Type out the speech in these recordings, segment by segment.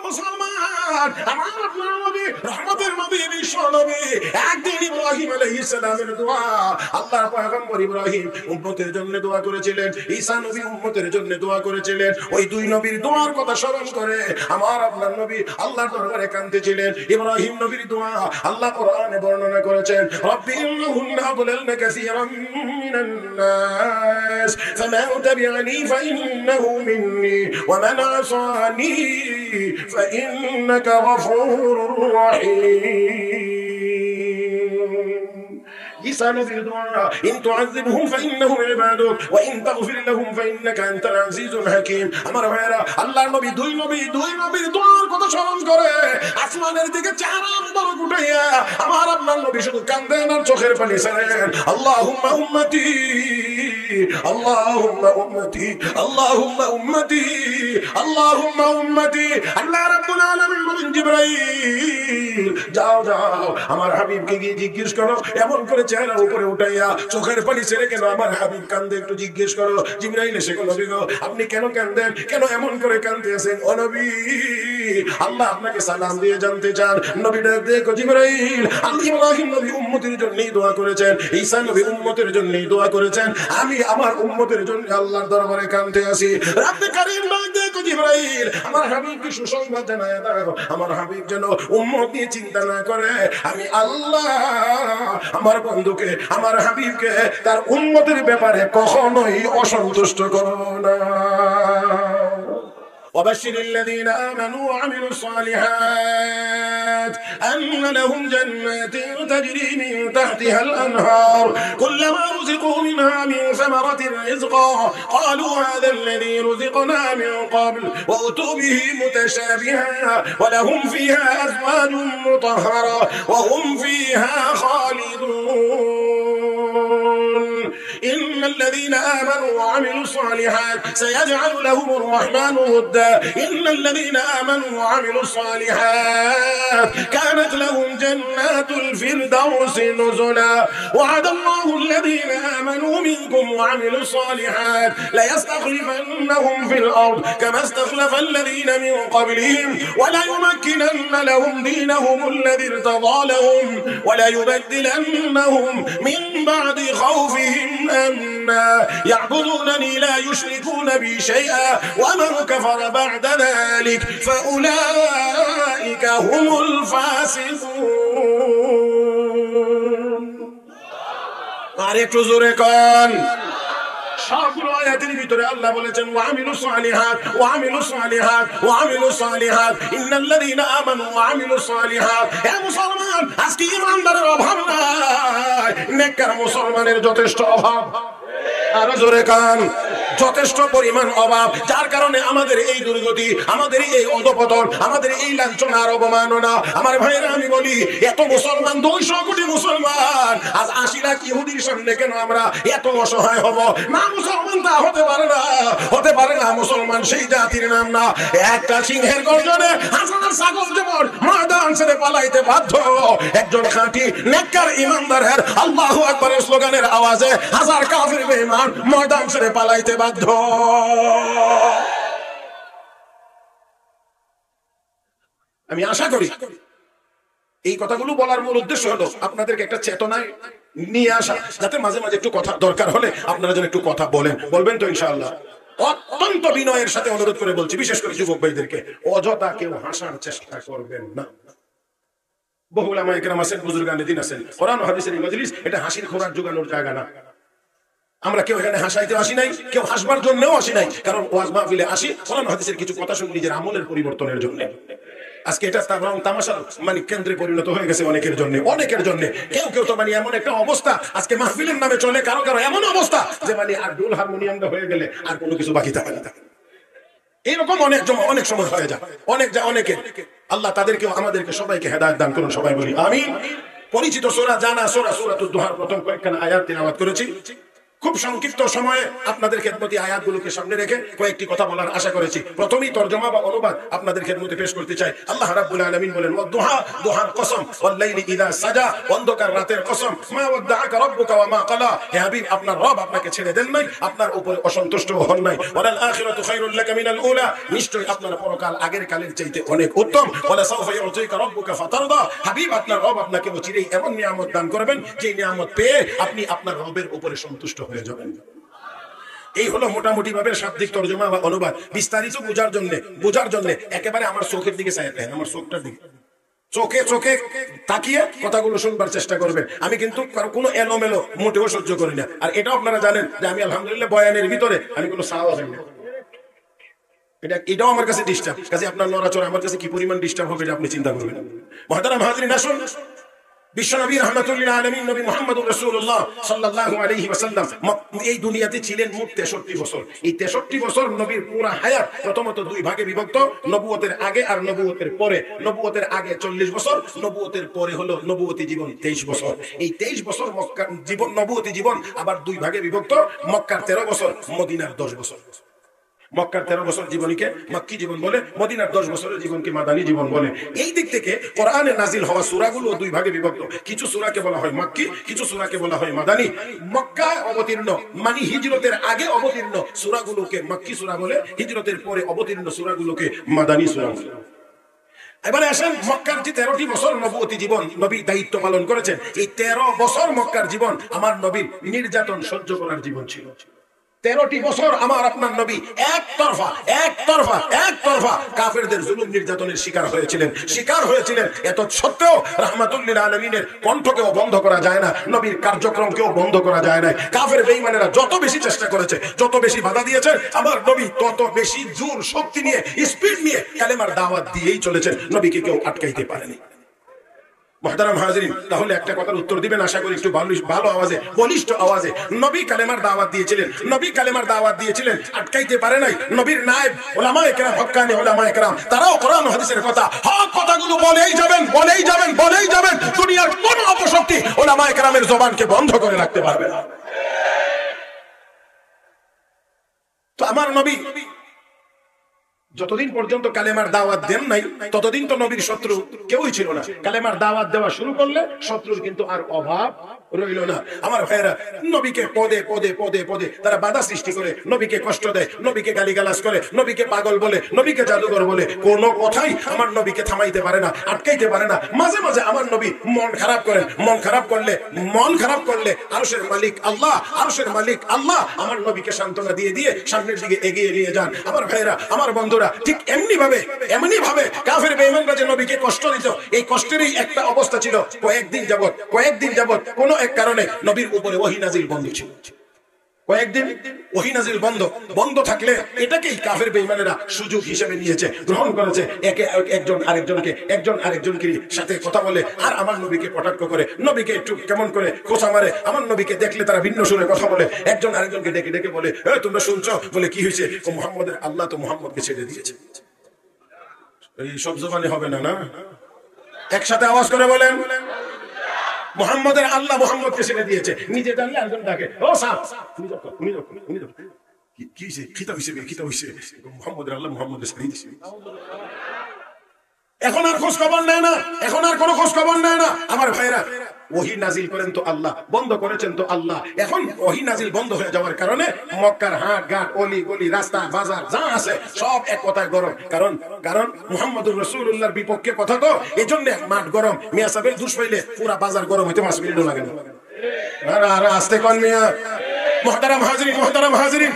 মুসলমান, আমার আপনার নবী রহমতের নবী বিশ্ব নবী একদিন ইব্রাহিম আলাইহিস সালামের দোয়া, আল্লাহর পয়গম্বর ইব্রাহিম উম্মতের জন্য দোয়া করেছিলেন, ঈসা নবী উম্মতের জন্য দোয়া করেছিলেন। ওই দুই নবীর দোয়ার কথা স্মরণ করে আমার আপনার নবী আল্লাহর দরবারে কাঁদতেছিলেন। ইব্রাহিম নবীর দোয়া আল্লাহ কোরআনে বর্ণনা করেছেন, রব্বি ইন্নাহুন্না আদলালনা কাসীরাম মিনান নাস ফামান তাবিআনি ফাইন্নাহু মিন্নি ওয়া মান আসানি ফাইন্নাকা গফুরুর রহিম। ঈসা নবীর দোয়া, ইন তুআযিবহুম ফাইন্নাহুম ইবাদুক ওয়া ইন তাগফির লাহুম ফাইন্নাকা আনতাল আজিজুল হাকীম। আমার ভাইরা, আল্লাহর নবী দুই নবীর দোয়ার কথা স্মরণ করে আসমানের দিকে চার আঙ্গুল উঠাইয়া আমার আপনার নবী শুধু কাঁদেন আর চোখের পানি ছাড়েন, আল্লাহুম্মা উম্মতি, আল্লাহুম্মা উম্মতি, আল্লাহুম্মা উম্মতি, আল্লাহুম্মা উম্মতি। আল্লাহ রাব্বুল আলামিন বলেন, জিবরাইল যাও আমার হাবিবকে গিয়ে জিজ্ঞেস করো, এমন করে চেহারা উপরে উঠাইয়া চোখের পানি ছেড়ে কেন আমার হাবিব কান্দে একটু জিজ্ঞেস করো। জিবরাইল এসে নবী গো, আপনি কেন কান্দেন, কেন এমন করে কান্দতে আছেন? ও নবী, আল্লাহ আপনাকে সালাম দিয়ে জানতে চান। নবী ডাক দেখো, জিবরাইল ইব্রাহিম নবী উম্মতের জন্যই দোয়া করেছেন, ঈসা নবী উম্মতের জন্যই দোয়া করেছেন, আমি আমার উম্মতের জন্য আল্লাহর দরবারে কাঁদতে আসি। রব্বে কারীম ডাক দেখো, জিবরাইল আমার হাবিবকে সুসংবাদ জানায় দাও, আমার হাবিব যেন উম্মত নিয়ে চিন্তা না করে। আমি আল্লাহ আমার বন্ধুকে, আমার হাবিবকে তার উম্মতের ব্যাপারে কখনোই অসন্তুষ্ট করো না। وبشر الذين آمنوا وعملوا الصالحات أن لهم جنات تجري من تحتها الأنهار كلما رزقوا منها من ثمرة رزقا قالوا هذا الذي رزقنا من قبل وأتوا به متشابها ولهم فيها أزواج مطهرة وهم فيها خالدون إن الذين آمنوا وعملوا الصالحات سيجعل لهم الرحمن ودا إن الذين آمنوا وعملوا الصالحات كانت لهم جنات الفردوس نزلا وعد الله الذين آمنوا منكم وعملوا الصالحات ليستخلفنهم في الأرض كما استخلف الذين من قبلهم ولا يمكنن لهم دينهم الذي ارتضى لهم ولا يبدلنهم من بعد خوفهم أمنا يعبدونني لا يشركون بي شيئا ومن كفر بعد ذلك فأولئك هم الفاسقون আরেকটু জোরে কোন। সবগুলো আয়াতের ভিতরে আল্লাহ বলেছেন ওয়ামিলুস সালিহাত ওয়ামিলুস সালিহাত ওয়ামিলুস সালিহাত ইন্নাল্লাযীনা আমানু ওয়ামিলুস সালিহাত। হে মুসলমান, আজকে ইমানদারের অভাব নাই, নেককার মুসলমানের যথেষ্ট অভাব। আরো জোরে কান, যথেষ্ট পরিমাণ অভাব, যার কারণে আমাদের এই দুর্গতি, আমাদের এই অধপতন, আমাদের এই লাঞ্ছনা আর অবমাননা। আমার ভাইরা, আমি বলি এত মুসলমান, 200 কোটি মুসলমান, আজ 80 লাখ ইহুদির সামনে কেন আমরা এত অসহায় হব? না, মুসলমান তা হতে পারে না, হতে পারে না। মুসলমান সেই জাতির নাম না। একটা সিংহের গর্জনে হাজার ছাগল যেমন ময়দান ছেড়ে পালাইতে বাধ্য, একজন খাঁটি নেককার ইমানদারের আল্লাহু আকবারের স্লোগানের আওয়াজে হাজার কাফির বেঈমান ময়দান ছেড়ে পালাইতে বাধ্য। আমি আশা করি এই কথাগুলো বলার মূল উদ্দেশ্য হলো আপনাদেরকে একটা চেতনায় নিয়ে আসা, যাতে মাঝে মাঝে একটু কথা দরকার হলে আপনারা যেন একটু কথা বলবেন তো ইনশাআল্লাহ। অত্যন্ত বিনয়ের সাথে অনুরোধ করে বলছি, বিশেষ করে যুবক ভাইদেরকে, অযথা কেউ হাসার চেষ্টা করবেন না। বহু উলামায়ে কেরাম আছেন, বুজুর্গানে দ্বীন আছেন, কোরআন ও হাদিসের এই মজলিস এটা হাসির খোরাক জোগানোর জায়গা না। আমরা কেউ এখানে হাসাইতে আসি নাই, কেউ হাসবার জন্যও আসি নাই, কারণ ওয়াজ মাহফিলে আসি কোরআন হাদিসের কিছু কথা শুনে নিজের আমলের পরিবর্তনের জন্য। আজকে এটা তামাশার মানে কেন্দ্রে পরিণত হয়ে গেছে অনেকের জন্য। কেউ তো মানে এমন একটা অবস্থা আজকে মাহফিলের নামে চলে, কারো এমন অবস্থা যে মানে আর ডুল হারমোনিয়ামটা হয়ে গেলে আর কোনো কিছু বাকি থাকে না। এরকম অনেক সময় হয়ে যায়, অনেকে। আল্লাহ তাদেরকে আমাদেরকে সবাইকে হেদায়েত দান করুন, সবাই বলি আমিন। পরিচিত সূরা জানা সূরাতুদ দুহার প্রথম কয়েকখানা আয়াত তিলাওয়াত করেছি। খুব সংক্ষিপ্ত সময়ে আপনাদের খেদমতে আয়াতগুলোকে সামনে রেখে কয়েকটি কথা বলার আশা করেছি। প্রথমেই তরজমা বা অনুবাদ আপনাদের খেদমতে পেশ করতে চাই। আল্লাহ রাব্বুল আলামিন বলেন, ওয়াদ-দুহা, দুহার কসম, ওয়াল-লাইলি ইযা সাজা, অন্ধকার রাতের কসম, মা ওয়াদ্দাআকা রাব্বুকা ওয়া মা ক্বালা, হে হাবিব আপনার রব আপনাকে ছেড়ে দেন নাই, আপনার উপরে অসন্তুষ্ট হন নাই। ওয়ালাল আখিরাতু খায়রুল লাকা মিনাল উলা, নিশ্চয়ই আপনার পরকাল আগের কালের চাইতে অনেক উত্তম। ওয়ালা সাওফা ইউতিকা রাব্বুকা ফাতারদা, হাবিব আপনার রব আপনাকে চিরেই এমন নিয়ামত দান করবেন যে নিয়ামত পেয়ে আপনি আপনার রবের উপরে সন্তুষ্ট হয়ে যাবেন। এই হলো মোটামুটি ভাবে শাব্দিক তরজমা বা অনুবাদ। বিস্তারিত বোঝার জন্য একেবারে আমার চোখের দিকে চাই, আমার চোখটার দিকে, চোখে তাকিয়ে কথাগুলো শুনবার চেষ্টা করবেন। আমি কিন্তু কোনো এলোমেলো মোটেও সহ্য করি না। আর এটাও আপনারা জানেন যে আমি আলহামদুলিল্লাহ বয়ানের ভিতরে আমি কোনো সাওয়া যাই না। এটাও আমার কাছে ডিস্টার্ব। কাজে আপনার নড়াচড়া আমার কাছে কি পরিমাণ ডিস্টার্ব হবে এটা আপনি চিন্তা করবেন। মুহতারাম হাজিরিন, আসুন বিশ্বনবী রাহমাতুল্লিল আলামিন নবী মুহাম্মদুর রাসূলুল্লাহ সাল্লাল্লাহু আলাইহি ওয়াসাল্লাম এই দুনিয়াতে ছিলেন মোট 63 বছর। এই 63 বছর নবীর পুরা হায়াত প্রথমত দুই ভাগে বিভক্ত, নবুয়তের আগে আর নবুয়তের পরে। নবুয়তের আগে 40 বছর, নবুয়তের পরে হলো নবুয়তি জীবন 23 বছর। এই 23 বছর মক্কার জীবন, নবুয়তি জীবন আবার দুই ভাগে বিভক্ত, মক্কার 13 বছর, মদিনার 10 বছর। মক্কার 13 বছর জীবনীকে মাক্কি জীবন বলে, মদিনার 10 বছরের জীবনকে মাদানী জীবন বলে। এই দিক থেকে কোরআনে নাজিল হওয়া সূরাগুলো দুই ভাগে বিভক্ত। কিছু সূরাকে বলা হয় মাক্কি, কিছু সূরাকে বলা হয় মাদানী। মক্কায় অবতীর্ণ মানে হিজরতের আগে অবতীর্ণ সূরাগুলোকে মাক্কি সূরা বলে, হিজরতের পরে অবতীর্ণ সূরাগুলোকে মাদানী সূরা বলে। এবারে আসেন মক্কার যে 13টি বছর নবুয়তি জীবন নবী দায়িত্ব পালন করেছেন, এই 13 বছর মক্কার জীবন আমার নবীর নির্যাতন সহ্য করার জীবন ছিল। 13টি বছর আমার আপনার নবী একতরফা কাফেরদের জুলুম নির্যাতনের শিকার হয়েছিলেন। এত সত্ত্বেও রাহমাতুল্লিল আলামিনের কণ্ঠকেও বন্ধ করা যায় না, নবীর কার্যক্রমকেও বন্ধ করা যায় না। কাফের বেঈমানেরা যত বেশি চেষ্টা করেছে, যত বেশি বাধা দিয়েছে, আমার নবী তত বেশি জোর শক্তি নিয়ে, স্পিড নিয়ে কালেমার দাওয়াত দিয়েই চলেছেন। নবীকে কেউ আটকাইতে পারেনি। মুহতারাম হাজিরিন, তাহলে একটা কথার উত্তর দিবেন আশা করি একটু ভালো আওয়াজে, বলিষ্ঠ আওয়াজে। নবী কালেমার দাওয়াত দিয়েছিলেন, আটকাইতে পারে নাই। নবীর নায়েব উলামায়ে কেরাম, হক্কানি উলামায়ে কেরাম, তারাও কোরআন ও হাদিসের কথা, হক কথাগুলো বলেই যাবেন। দুনিয়ার কোন অপশক্তি উলামায়ে কেরামের জবানকে বন্ধ করে রাখতে পারবে না। তো আমার নবী যতদিন পর্যন্ত কালেমার দাওয়াত দেন নাই, ততদিন তো নবীর শত্রু কেউই ছিল না। কালেমার দাওয়াত দেওয়া শুরু করলে শত্রুর কিন্তু আর অভাব রইল না। আমার ভাইয়েরা, নবীকে পদে তারা বাধা সৃষ্টি করে, নবীকে কষ্ট দেয়, নবীকে গালিগালাজ করে, নবীকে পাগল বলে, নবীকে জাদুঘর বলে। কোনো কথাই আমার নবীকে থামাইতে পারে না, আটকাইতে পারে না। মাঝে মাঝে আমার নবী মন খারাপ করেন। মন খারাপ করলে আরশের মালিক আল্লাহ আমার নবীকে সান্ত্বনা দিয়ে সামনের দিকে এগিয়ে নিয়ে যান। আমার ভাইয়েরা, আমার বন্ধুরা, ঠিক এমনি ভাবে কাফের বেঈমানরা যে নবীকে কষ্ট দিত, এই কষ্টেরই একটা অবস্থা ছিল। কয়েকদিন যাবত কোন এক কারণে নবীর উপরে ওহী নাজিল বন্ধ ছিল। কয়েকদিন ওহী নাজিল বন্ধ থাকলে এটাকেই কাফের বেঈমানেরা সুযোগ হিসেবে নিয়েছে, গ্রহণ করেছে। একজন আরেকজনকে সাথে কথা বলে আর আমার নবীকে কটাক্ষ করে, নবীকে একটু কেমন করে খোঁচা মারে। আমার নবীকে দেখলে তারা ভিন্ন সুরে কথা বলে, একজন আরেকজনকে ডেকে বলে, তোমরা শুনছো? বলে কি হয়েছে? মুহাম্মদের আল্লাহ তো মুহাম্মদকে ছেড়ে দিয়েছে। এই সব জবানে হবে না? একসাথে আওয়াজ করে বলেন, মুহাম্মদের আল্লাহ মুহাম্মদকে ছেড়ে দিয়েছে। নিজে জানলে আরেকজন ডাকে, ও সাহেব খিতা হইছে মুহাম্মদের আল্লাহ মুহাম্মদকে ছেড়ে দিয়েছে। এখন আর খোঁজ খবর নেয় না, আমার ভাইরা। ওহী নাজিল করেন তো আল্লাহ, বন্ধ করেছেন তো আল্লাহ। এখন ওহী নাজিল বন্ধ হয়ে যাওয়ার কারণে মক্কার হাট ঘাট, অলি গলি, রাস্তা বাজার যা আছে সব এক কথায় গরম। কারণ মুহাম্মদুর রাসূলুল্লাহর বিপক্ষে কথা তো, এজন্য মাঠ গরম। মিয়া সাহেবের দুষ পাইলে পুরা বাজার গরম হইতে 5 মিনিটও লাগে না। আরে আস্তে কোন মিয়া। মুহতারাম হাজিরিন,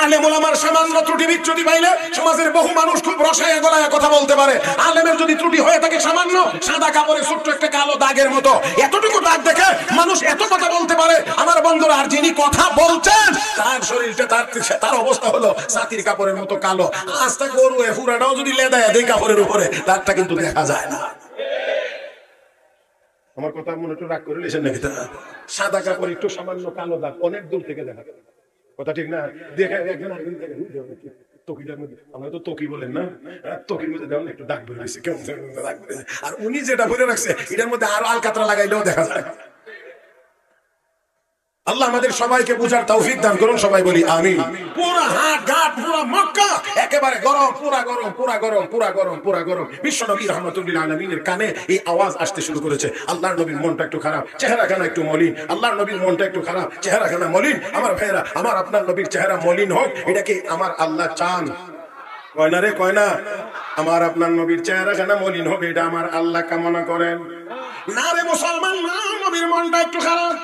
আলেম ওলামার সামান্য ত্রুটি বিচ্যুতি পাইলে সমাজের বহু মানুষ খুব রসায় গলায় কথা বলতে পারে। আলেমের যদি ত্রুটি হয়ে থাকে সামান্য, সাদা কাপড়ে ছোট্ট একটা কালো দাগের মতো, এতটুকু দাগ দেখে মানুষ এত কথা বলতে পারে। আমার বন্ধুরা, আর যিনি কথা বলছেন তার শরীরটা, তার অবস্থা হলো ছাতির কাপড়ের মতো কালো। আস্তে গরু পুরাটাও যদি লেদায় দেয় কাপড়ের উপরে, তারটা কিন্তু দেখা যায় না। আমার কথা মনে একটু রাগ করে লেছেন নাকি? সাদা কাপড় একটু সামান্য কালো দাগ অনেক দূর থেকে দেখা যায়। কথা ঠিক না? দেখে একজন তকিটার মধ্যে, আমরা তো তকি বলেন না, তকির মধ্যে দেখুন একটু দাগ বের হয়েছে, কেমন দাগ বের হয়েছে। আর উনি যেটা ভরে রাখছে এটার মধ্যে আরো আলকাতরা লাগাইলেও দেখা যায়। আল্লাহ আমাদের সবাইকে বুঝার তৌফিক দান করুন, সবাই বলি আমিন। পুরা হাট ঘাট পুরা মক্কা একেবারে গরম, পুরা গরম, পুরা গরম, পুরা গরম, পুরা গরম। বিশ্ব নবী রাহমাতুল্লিল আলামিনের কানে এই আওয়াজ আসতে শুরু করেছে। আল্লাহর নবীর মনটা একটু খারাপ, চেহারাখানা একটু মলিন। আল্লাহর নবীর মনটা একটু খারাপ, চেহারাখানা মলিন। আমার ভাইয়েরা, আমার আপনার নবীর চেহারা মলিন হোক, এটা কি আমার আল্লাহ চান? কয় না রে, কয় না? আমার আপনার নবীর চেহারাখানা মলিন হবে, এটা আমার আল্লাহ কামনা করেন না রে মুসলমান। না, নবীর মনটা একটু খারাপ,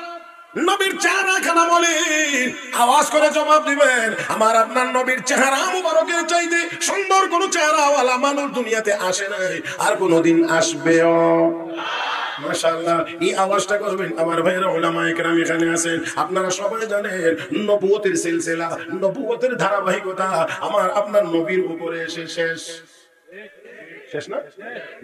নবীর চেহারাখানা মলিন। আওয়াজ করে জবাব দিবেন, আমার আপনার নবীর চেহারা মুবারকের চাইতে সুন্দর কোন চেহারাওয়ালা মানুষ দুনিয়াতে আসে নাই, আর কোনদিন আসবেও। মাশাআল্লাহ, এই আওয়াজটা করবেন আমার ভাইয়েরা, উলামায়ে কেরাম এখানে আছেন। আপনারা সবাই জানেন নবুয়তের সিলসিলা, নবুয়তের ধারাবাহিকতা আমার আপনার নবীর উপরে এসে শেষ না?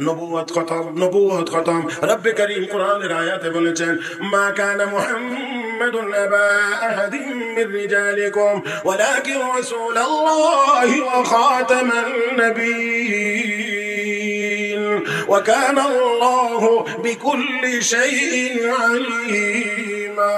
নবুয়ত খতম, নবুয়ত খতম। রব্বে কারীম কোরআনের আয়াতে বলেছেন, মা কানা মুহাম্মাদুন আবা আহাদিন মির রিজালিকুম ওয়ালাকিন রাসূলুল্লাহি ওয়া খাতামান নাবিয়্যিন ওয়া কানা আল্লাহু বিকুল্লি শাইইন আলীমা।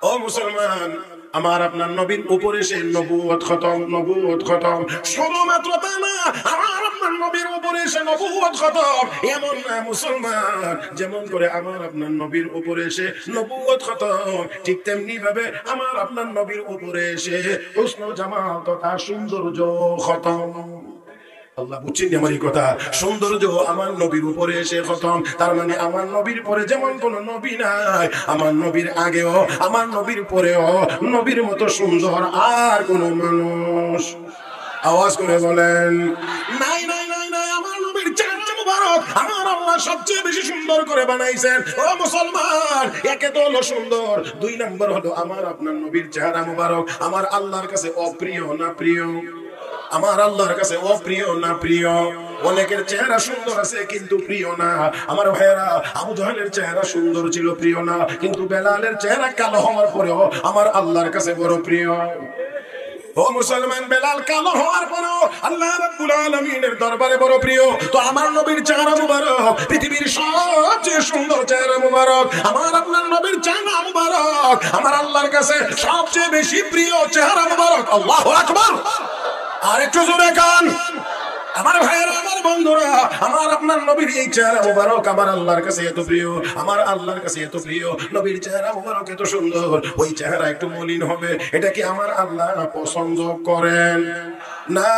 ও মুসলমান, আমার আপনার নবীর উপরে সে নবুয়ত খতম, নবুয়ত খতম। শুধুমাত্র তা না, আমার আপনার নবীর উপরে সে নবুয়ত খতম। এমন না মুসলমান, যেমন করে আমার আপনার নবীর উপরে সে নবুয়ত খতম, ঠিক তেমনি ভাবে আমার আপনার নবীর উপরে সে হুসন জামাল তথা সৌন্দর্য খতম। আল্লাহ বুঝছেন আমার এই কথা? সৌন্দর্য আমার নবীর উপরে এসে খতম। তার মানে আমার নবীর পরে যেমন কোন নবী নাই, আমার নবীর আগেও আমার নবীর পরেও নবীর মতো সুন্দর আর কোন মানুষ, আওয়াজ করে বলেন, নাই নাই নাই নাই। আমার নবীর চেহারা মুবারক আমার আল্লাহ সবচেয়ে বেশি সুন্দর করে বানাইছেন। ও মুসলমান, একে তো হলো সুন্দর, দুই নম্বর হলো আমার আপনার নবীর চেহারা মুবারক আমার আল্লাহর কাছে অপ্রিয় না প্রিয়? আমার আল্লাহর কাছে অপ্রিয় না প্রিয়? অনেকের চেহারা সুন্দর আছে কিন্তু প্রিয় না। আমার ভাইয়েরা, আবু জাহেলের চেহারা সুন্দর ছিল, প্রিয় না, কিন্তু বেলালের চেহারা কালো হওয়ার পরেও আমার আল্লাহর কাছে বড় প্রিয়। ও মুসলমান, বেলাল কালো হওয়ার পরেও আল্লাহ রাব্বুল আলামিনের দরবারে বড় প্রিয়। তো আমার নবীর চেহারা মুবারক পৃথিবীর সবচেয়ে সুন্দর চেহারা মুবারক, আমার আপনার নবীর চেহারা মুবারক আমার আল্লাহর কাছে সবচেয়ে বেশি প্রিয় চেহারা মুবারক। আল্লাহু আকবার। আর একটু জোরে কান আমার ভাইয়েরা, আমার বন্ধুরা, আমার আপনার নবীর এই চেহারা মুবারক আমার আল্লাহর কাছে এত প্রিয়, আমার আল্লাহর কাছে এত প্রিয়। নবীর চেহারা মুবারক এত সুন্দর, ওই চেহারা একটু মলিন হবে, এটা কি আমার আল্লাহ পছন্দ করেন না?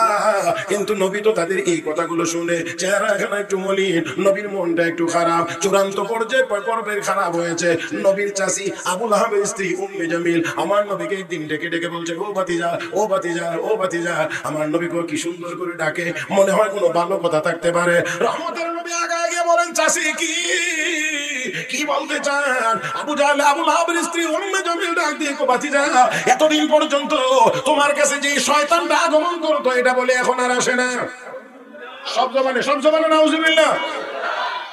কিন্তু নবী তো তাদের এই কথাগুলো শুনে চেহারা এখানে একটু মলিন, নবীর মনটা একটু খারাপ, চূড়ান্ত পর্বের খারাপ হয়েছে। নবীর চাচি আবু লাহাবের স্ত্রী উম্মে জামিল আমার নবীকে একদিন ডেকে ডেকে বলছে, ও ভাতিজা, ও ভাতিজা, ও ভাতিজা। আমার নবীকে কি সুন্দর করে ডাকে, মনে হয় কোনো ভালো কথা থাকতে পারে। রহমতের নবী আগে আগে বলেন, চাচি কি বলতে চান? আবু জাহেল আবু লাহাবের স্ত্রী উম্মে জামিল ডাক দিয়ে, কো ভাতিজা, এতদিন পর্যন্ত তোমার কাছে যে শয়তানটা আগমন করতো, এটা বলে এখন আর আসে না। সব জবানে নাউজুবিল্লাহ।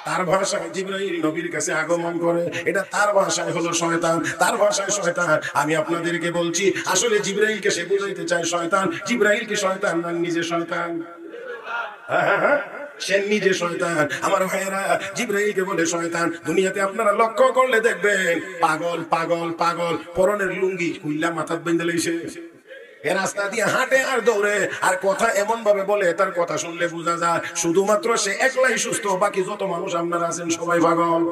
তার ভাষায় জিবরাইল নবীর কাছে আগমন করে, এটা তার ভাষায় হলো শয়তান, তার ভাষায় শয়তান। আমি আপনাদেরকে বলছি, আসলে জিবরাইলকে সে বুঝাইতে চায় শয়তান। জিবরাইল কি শয়তান না নিজে শয়তান? হ্যাঁ, সে নিজে শয়তান। আমার ভাইয়েরা, জিবরাইলকে বলে শয়তান। দুনিয়াতে আপনারা লক্ষ্য করলে দেখবেন, পাগল পাগল পাগল, পরনের লুঙ্গি খুইলা মাথাত বেঁধে লইছে, এ রাস্তা দিয়ে হাঁটে আর দৌড়ে, আর কথা এমন ভাবে বলে তার কথা শুনলে বোঝা যায় শুধুমাত্র সে একলাই সুস্থ, বাকি যত মানুষ আপনারা আছেন সবাই পাগল।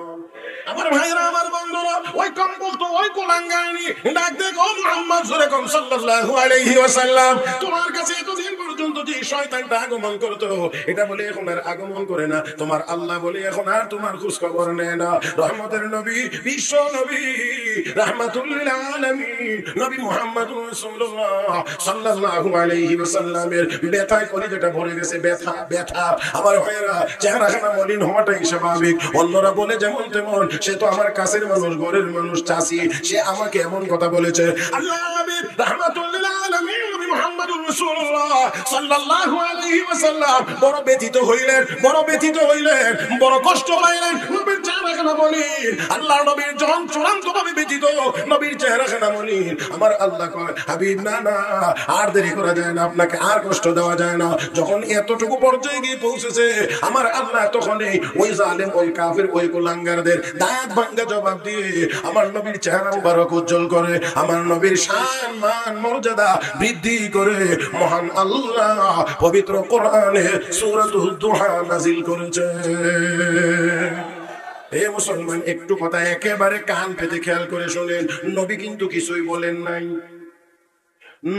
আমার ভাইরা, আমার বন্ধুরা, ওই কম্বল তো ওই কোলাঙ্গানি ডাক দে, ও মুহাম্মদ সাল্লাল্লাহু আলাইহি ওয়াসাল্লাম, তোমার কাছে এতদিন পর্যন্ত যে শয়তানটা আগমন করতো, এটা বলে এখন আর আগমন করে না। তোমার আল্লাহ বলে এখন আর তোমার খোঁজ খবর নেয় না। রহমতের নবী, বিশ্ব নবী, রাহমাতুল লিল আলামিন নবী মুহাম্মদুর রাসূলুল্লাহ সাল্লাল্লাহু আলাইহি ওয়াসাল্লামের ব্যথায় কলিজাটা ভরে গেছে, ব্যথা ব্যথা। আমার ভাইরা, চেহারাখানা মলিন হওয়াটাই স্বাভাবিক। অন্যরা বলে যেমন তেমন, সে তো আমার কাছের মানুষ, ঘরের মানুষ, চাচি, সে আমাকে এমন কথা বলেছে। আল্লাহ নবী রাহমাতুল লিল আলামিন নবী মুহাম্মদুর রাসূলুল্লাহ সাল্লাল্লাহু আলাইহি ওয়াসাল্লাম বড় ব্যথিত হইলেন, বড় ব্যথিত হইলেন, বড় কষ্ট পাইলেন। নবীর চেহারা চেহারাখানা মলিন, আল্লাহ নবীর জন চূড়ান্তভাবে ব্যতীত নবীর চেহারাখানা মলিন। আমার আল্লাহ কয় হাবিব না না, আর দেরি করা যায় না, আপনাকে আর কষ্ট দেওয়া যায় না। যখন এতটুকু পর্যায়ে গিয়ে পৌঁছেছে আমার আল্লাহ, তখনই ওই জালেম, ওই কাফির, ওই কুলাঙ্গারদের দাঁত ভাঙ্গা জবাব দিয়ে আমার নবীর চেহারা মুবারক উজ্জ্বল করে, আমার নবীর শান মান মর্যাদা বৃদ্ধি করে মহান আল্লাহ পবিত্র কোরআনে সূরাতুদ দুহা নাযিল করেছে। এ মুসলমান, একটু কথা একেবারে কান পেতে খেয়াল করে শোনেন। নবী কিন্তু কিছুই বলেন নাই,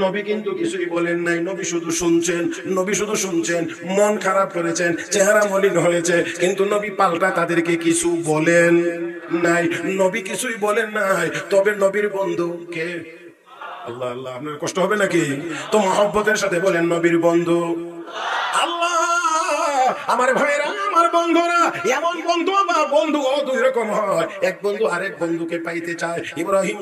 নবী কিন্তু কিছুই বলেন নাই, নবী শুধু শুনছেন, নবী শুধু শুনছেন, মন খারাপ করেছেন, চেহারা মলিন হয়েছে, কিন্তু নবী পাল্টা তাদেরকে কিছু বলেন নাই, নবী কিছুই বলেন নাই। তবে নবীর বন্ধু কে? আল্লাহ। আল্লাহ, আপনার কষ্ট হবে নাকি? তো মহব্বতের সাথে বলেন নবীর বন্ধু আল্লাহ। আমার ভাইরা, আমার বন্ধুরা, এমন বন্ধু বা বন্ধু দুই রকম হয়। এক বন্ধু আরেক বন্ধুকে পাইতে চায়। ইব্রাহিম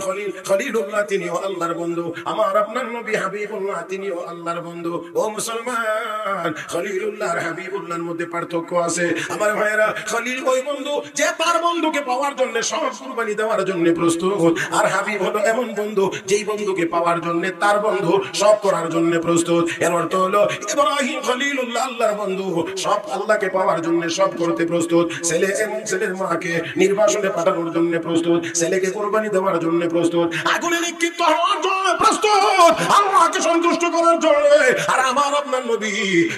খলিলুল্লাহ তিনিও আল্লাহর বন্ধু, আমার আপনার নবী হাবিবুল্লাহ তিনিও আল্লাহর বন্ধু। ও মুসলমান, খলিলুল্লাহ আর হাবিবুল্লাহর মধ্যে পার্থক্য আছে। আমার ভাইরা, খলিল ওই বন্ধু যে তার বন্ধুকে পাওয়ার জন্য সব কুরবানি দেওয়ার জন্য প্রস্তুত, আর হাবিব হলো এমন বন্ধু যেই বন্ধুকে পাওয়ার জন্য তার বন্ধু সব করার জন্য প্রস্তুত। এর অর্থ হলো ইব্রাহিম খলিলুল্লাহ আল্লাহর বন্ধু, সব আল্লাহকে পাওয়ার জন্য সব করতে প্রস্তুত। ছেলে এবং ছেলের মাকে নির্বাসনে পাঠানোর জন্য প্রস্তুত, ছেলেকে কুরবানি দেওয়ার জন্য প্রস্তুত, আগুনে নিক্ষিপ্ত হওয়ার জন্য প্রস্তুত, আল্লাহকে সন্তুষ্ট করার জন্য। আর আমার আপনার নবী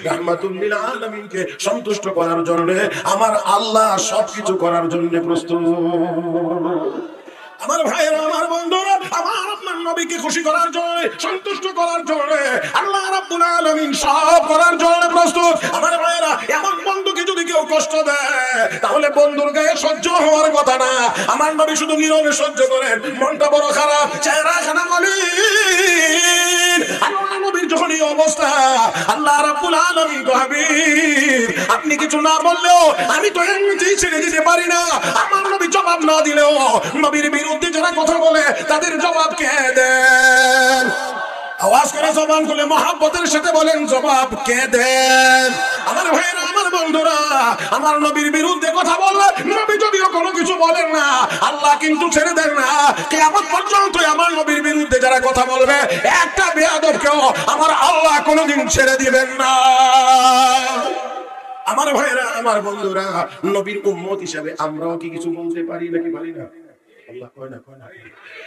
রাহমাতুল লিল আলামিনকে সন্তুষ্ট করার জন্য আমার আল্লাহ সবকিছু করার জন্য প্রস্তুত। আমার ভাইরা, আমার বন্ধুরা, আমার আপনার নবীকে খুশি করার জন্য, সন্তুষ্ট করার জন্য আল্লাহ রাব্বুল আলামিন সব করার জন্য প্রস্তুত। আমার ভাইরা, এমন বন্ধুকে যদি কেউ কষ্ট দেয় তাহলে বন্ধুর গায়ে সহ্য হওয়ার কথা না। আমার নবী শুধু নীরবে সহ্য করেন, মনটা বড় খারাপ, চেহারাখানা মলিন। আল্লাহ নবীর যখন এই অবস্থা, আল্লাহ রাব্বুল আলামিন হাবিব আপনি কিছু না বললেও আমি তো এমনিতেই ছেড়ে দিতে পারি না। আমার নবী জবাব না দিলেও নবীর বিরুদ্ধে যারা কথা বলে তাদের জবাব কে দেন? আওয়াজ করে জবান খুলে মহব্বতের সাথে বলেন জবাব কে দেন? আমার ভাইরা, আমার বন্ধুরা, আমার নবীর বিরুদ্ধে কথা বললে নবী যদিও কোনো কিছু বলেন না, আল্লাহ কিন্তু ছেড়ে দেন না। কিয়ামত পর্যন্ত আমার নবীর বিরুদ্ধে যারা কথা বলবে একটা বেয়াদবকেও আমার আল্লাহ কোনোদিন ছেড়ে দিবেন না। আমার ভাইরা, আমার বন্ধুরা, নবীর উম্মত হিসাবে আমরাও কি কিছু বলতে পারি নাকি পারি না? আল্লাহ কয় না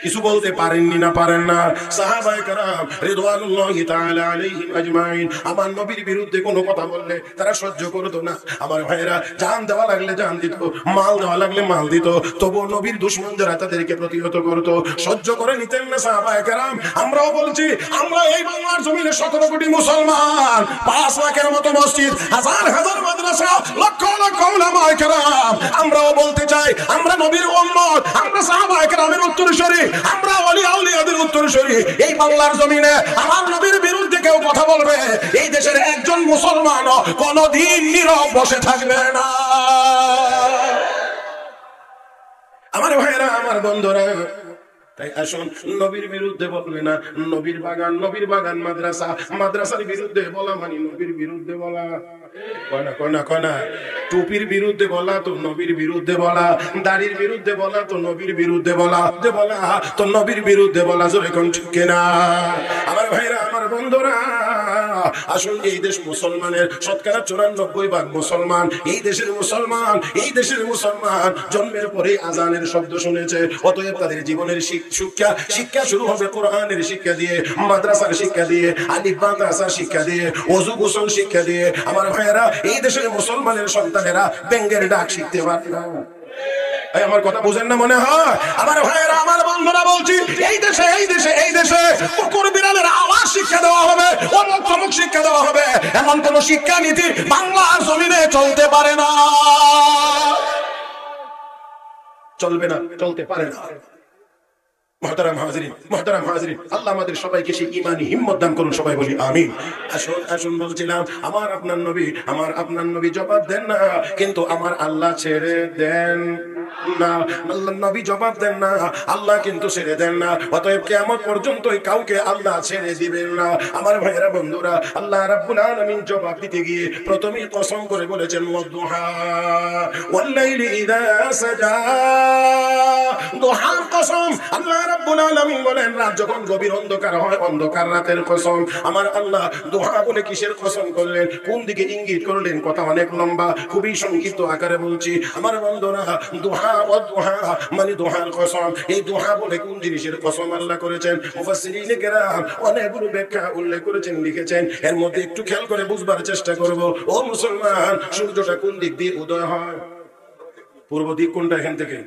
কিছু বলতে পারেননি না পারেন না? সাহাবায়ে কেরাম রিদওয়ানুল্লাহি তাআলা আলাইহিম আজমাইন আমার নবীর বিরুদ্ধে কোনো কথা বললে তারা সহ্য করতো না। আমার ভাইরা, জান দেওয়া লাগলে জান দিত, মাল দেওয়া লাগলে মাল দিত, তবু নবীর দুশমন যারা তাদেরকে প্রতিহত করতো, সহ্য করে নিতেন না সাহাবায়ে কেরাম। আমরাও বলছি, আমরা এই বাংলার জমিনে 17 কোটি মুসলমান, 5 লাখের মতো মসজিদ, হাজার হাজার মাদ্রাসা, লক্ষ লক্ষ উলামায়ে কেরাম, আমরাও বলতে চাই আমরা নবীর উম্মত, আমরা সাহাবায়ে কেরামের উত্তরসূরি, আমরা ওলিয়া আউলিয়াদের উত্তরসূরি। এই বাংলার জমিনে আমার নবীর বিরুদ্ধে কেউ কথা বলবে, এই দেশের একজন মুসলমান কোনদিন নীরব বসে থাকবে না। আমার ভাইরা, আমার বন্ধুরা, তাই আসুন নবীর বিরুদ্ধে বলবে না। নবীর বাগান মাদ্রাসা, মাদ্রাসার বিরুদ্ধে বলা মানে নবীর বিরুদ্ধে বলা। কয়না টুপির বিরুদ্ধে বলা তো নবীর বিরুদ্ধে বলা, দাড়ির বিরুদ্ধে বলা তো নবীর বিরুদ্ধে বলা, তো নবীর বিরুদ্ধে বলা। জোরে কোন ঠিক কিনা? আমার ভাইরা, আমার বন্ধুরা, আসুন এই দেশ মুসলমানের, শতকরা 94 ভাগ মুসলমান। এই দেশের মুসলমান জন্মের পরে আজানের শব্দ শুনেছে, অতএব তাদের জীবনের শিক্ষা শুরু হবে কোরআনের শিক্ষা দিয়ে, মাদ্রাসার শিক্ষা দিয়ে, আলিফ বা তাসার শিক্ষা দিয়ে, ওযু গোসল শিক্ষা দিয়ে। আমার ভাইয়েরা, এই দেশের মুসলমানের সন্তানেরা ব্যাঙের ডাক শিখতে পারে না। আমার কথা বুঝেন না মনে হয়? আমার ভাইয়েরা, আমার বন্ধুরা, বলছি এই দেশে কুকুর বিড়ালের আওয়াজ শিক্ষা দেওয়া হবে, অনর্থমূলক শিক্ষা দেওয়া হবে, এমন কোন শিক্ষা নীতি বাংলার জমিনে চলতে পারে না, চলবে না, চলতে পারে না। মুহতারাম হাজিরিন, আল্লাহ আমাদের সবাইকে সেই ঈমানি হিম্মত দান করুন, সবাই বলি আমিন। আসুন বলছিলাম, আমার আপনার নবী জবাব দেন না, কিন্তু আমার আল্লাহ ছেড়ে দেন। না। আল্লাহ নবী জবাব দেন না, আল্লাহ কিন্তু ছেড়ে দেন না। অতএব কিয়ামত পর্যন্ত কাউকে আল্লাহ ছেড়ে দিবেন না। আমার ভাইরা বন্ধুরা, আল্লাহ রাব্বুল আলামিন জবাব দিতে গিয়ে প্রথমেই কসম করে বলেছেন ওয়াদুহা ওয়াল্লাইলি ইযা সাজা। দুহার কসম। আল্লাহ রাব্বুল আলামিন বলেন রাত যখন গভীর অন্ধকার হয়, অন্ধকার রাতের কসম। আমার আল্লাহ দুহা বলে কিসের কসম করলেন, কোন দিকে ইঙ্গিত করলেন? কথা অনেক লম্বা, খুবই সংক্ষিপ্ত আকারে বলছি। আমার বন্ধুরা, দুহা ও দুহা মানে দুহার কসম। এই দুহা বলে কোন জিনিসের কসম আল্লাহ করেছেন? মুফাসসিরিনে কেরাম অনেকগুলো ব্যাখ্যা উল্লেখ করেছেন, লিখেছেন। এর মধ্যে একটু খেয়াল করে বুঝবার চেষ্টা করব। ও মুসলমান, সূর্যটা কোন দিক দিয়ে উদয় হয়? পূর্ব দিক। কোনটা এখান থেকে?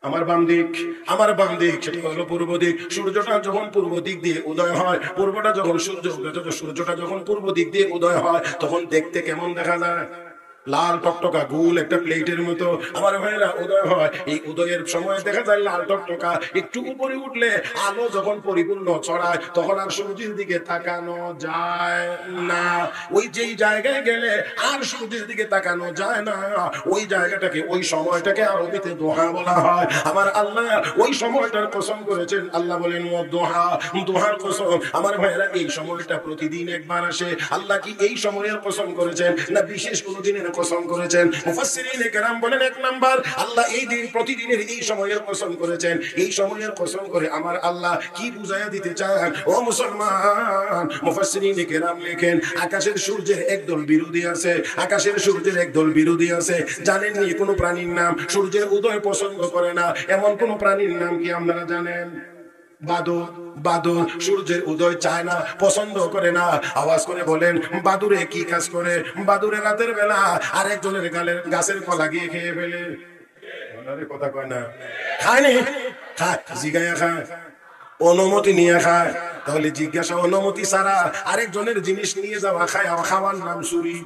আমার বাম দিক। আমার বাম দিক সেটা হলো পূর্ব দিক। সূর্যটা যখন পূর্ব দিক দিয়ে উদয় হয়, পূর্বটা যখন সূর্যটা যখন পূর্ব দিক দিয়ে উদয় হয়, তখন দেখতে কেমন দেখা যায়? লাল টকটকা গোল একটা প্লেটের মতো। আমার ভাইরা উদয় হয়, এই উদয়ের সময় দেখা যায় লাল টকটকা। একটু উপরে উঠলে আলো যখন পরিপূর্ণ ছড়ায়, তখন আর সূর্যের দিকে তাকানো যায় না। ওই যেই জায়গায় গেলে আর সূর্যের দিকে তাকানো যায় না, ওই জায়গাটাকে, ওই সময়টাকে আরবিতে দোহা বলা হয়। আমার আল্লাহ ওই সময়টার কসম করেছেন। আল্লাহ বলেন ও দোহা, দোহার কসম। আমার ভাইরা এই সময়টা প্রতিদিন একবার আসে। আল্লাহ কি এই সময়ের কসম করেছেন না বিশেষ কোনো দিনের কসম করেছেন? মুফাসসিরিনে কেরাম বলেন এক নাম্বার, আল্লাহ এই দিন প্রতিদিনের এই সময়ের কসম করেছেন। এই সময়ের কসম করে আমার আল্লাহ কি বুঝাইয়া দিতে চান? ও মুসলমান, মুফাসসিরিনে কেরাম লেখেন আকাশের সূর্যের একদল বিরোধী আছে। আকাশের সূর্যের একদল বিরোধী আছে। জানেননি কোন প্রাণীর নাম সূর্যের উদয় পছন্দ করে না? এমন কোন প্রাণীর নাম কি আপনারা জানেন? বাদুর। বাদুর সূর্যের উদয় চায় না, পছন্দ করে না। আওয়াজ করে বলেন, বাদুরে কি কাজ করে? বাদুরে রাতের বেলা আরেকজনের গাছের কলা গিয়ে খেয়ে ফেলে। কথা কয় না, খায়নি, খায়, জিগায়া খায়, অনুমতি নিয়ে খায়। তাহলে জিজ্ঞাসা অনুমতি ছাড়া আরেকজনের জিনিস নিয়ে যাওয়া খায়, খাওয়ার নাম চুরি।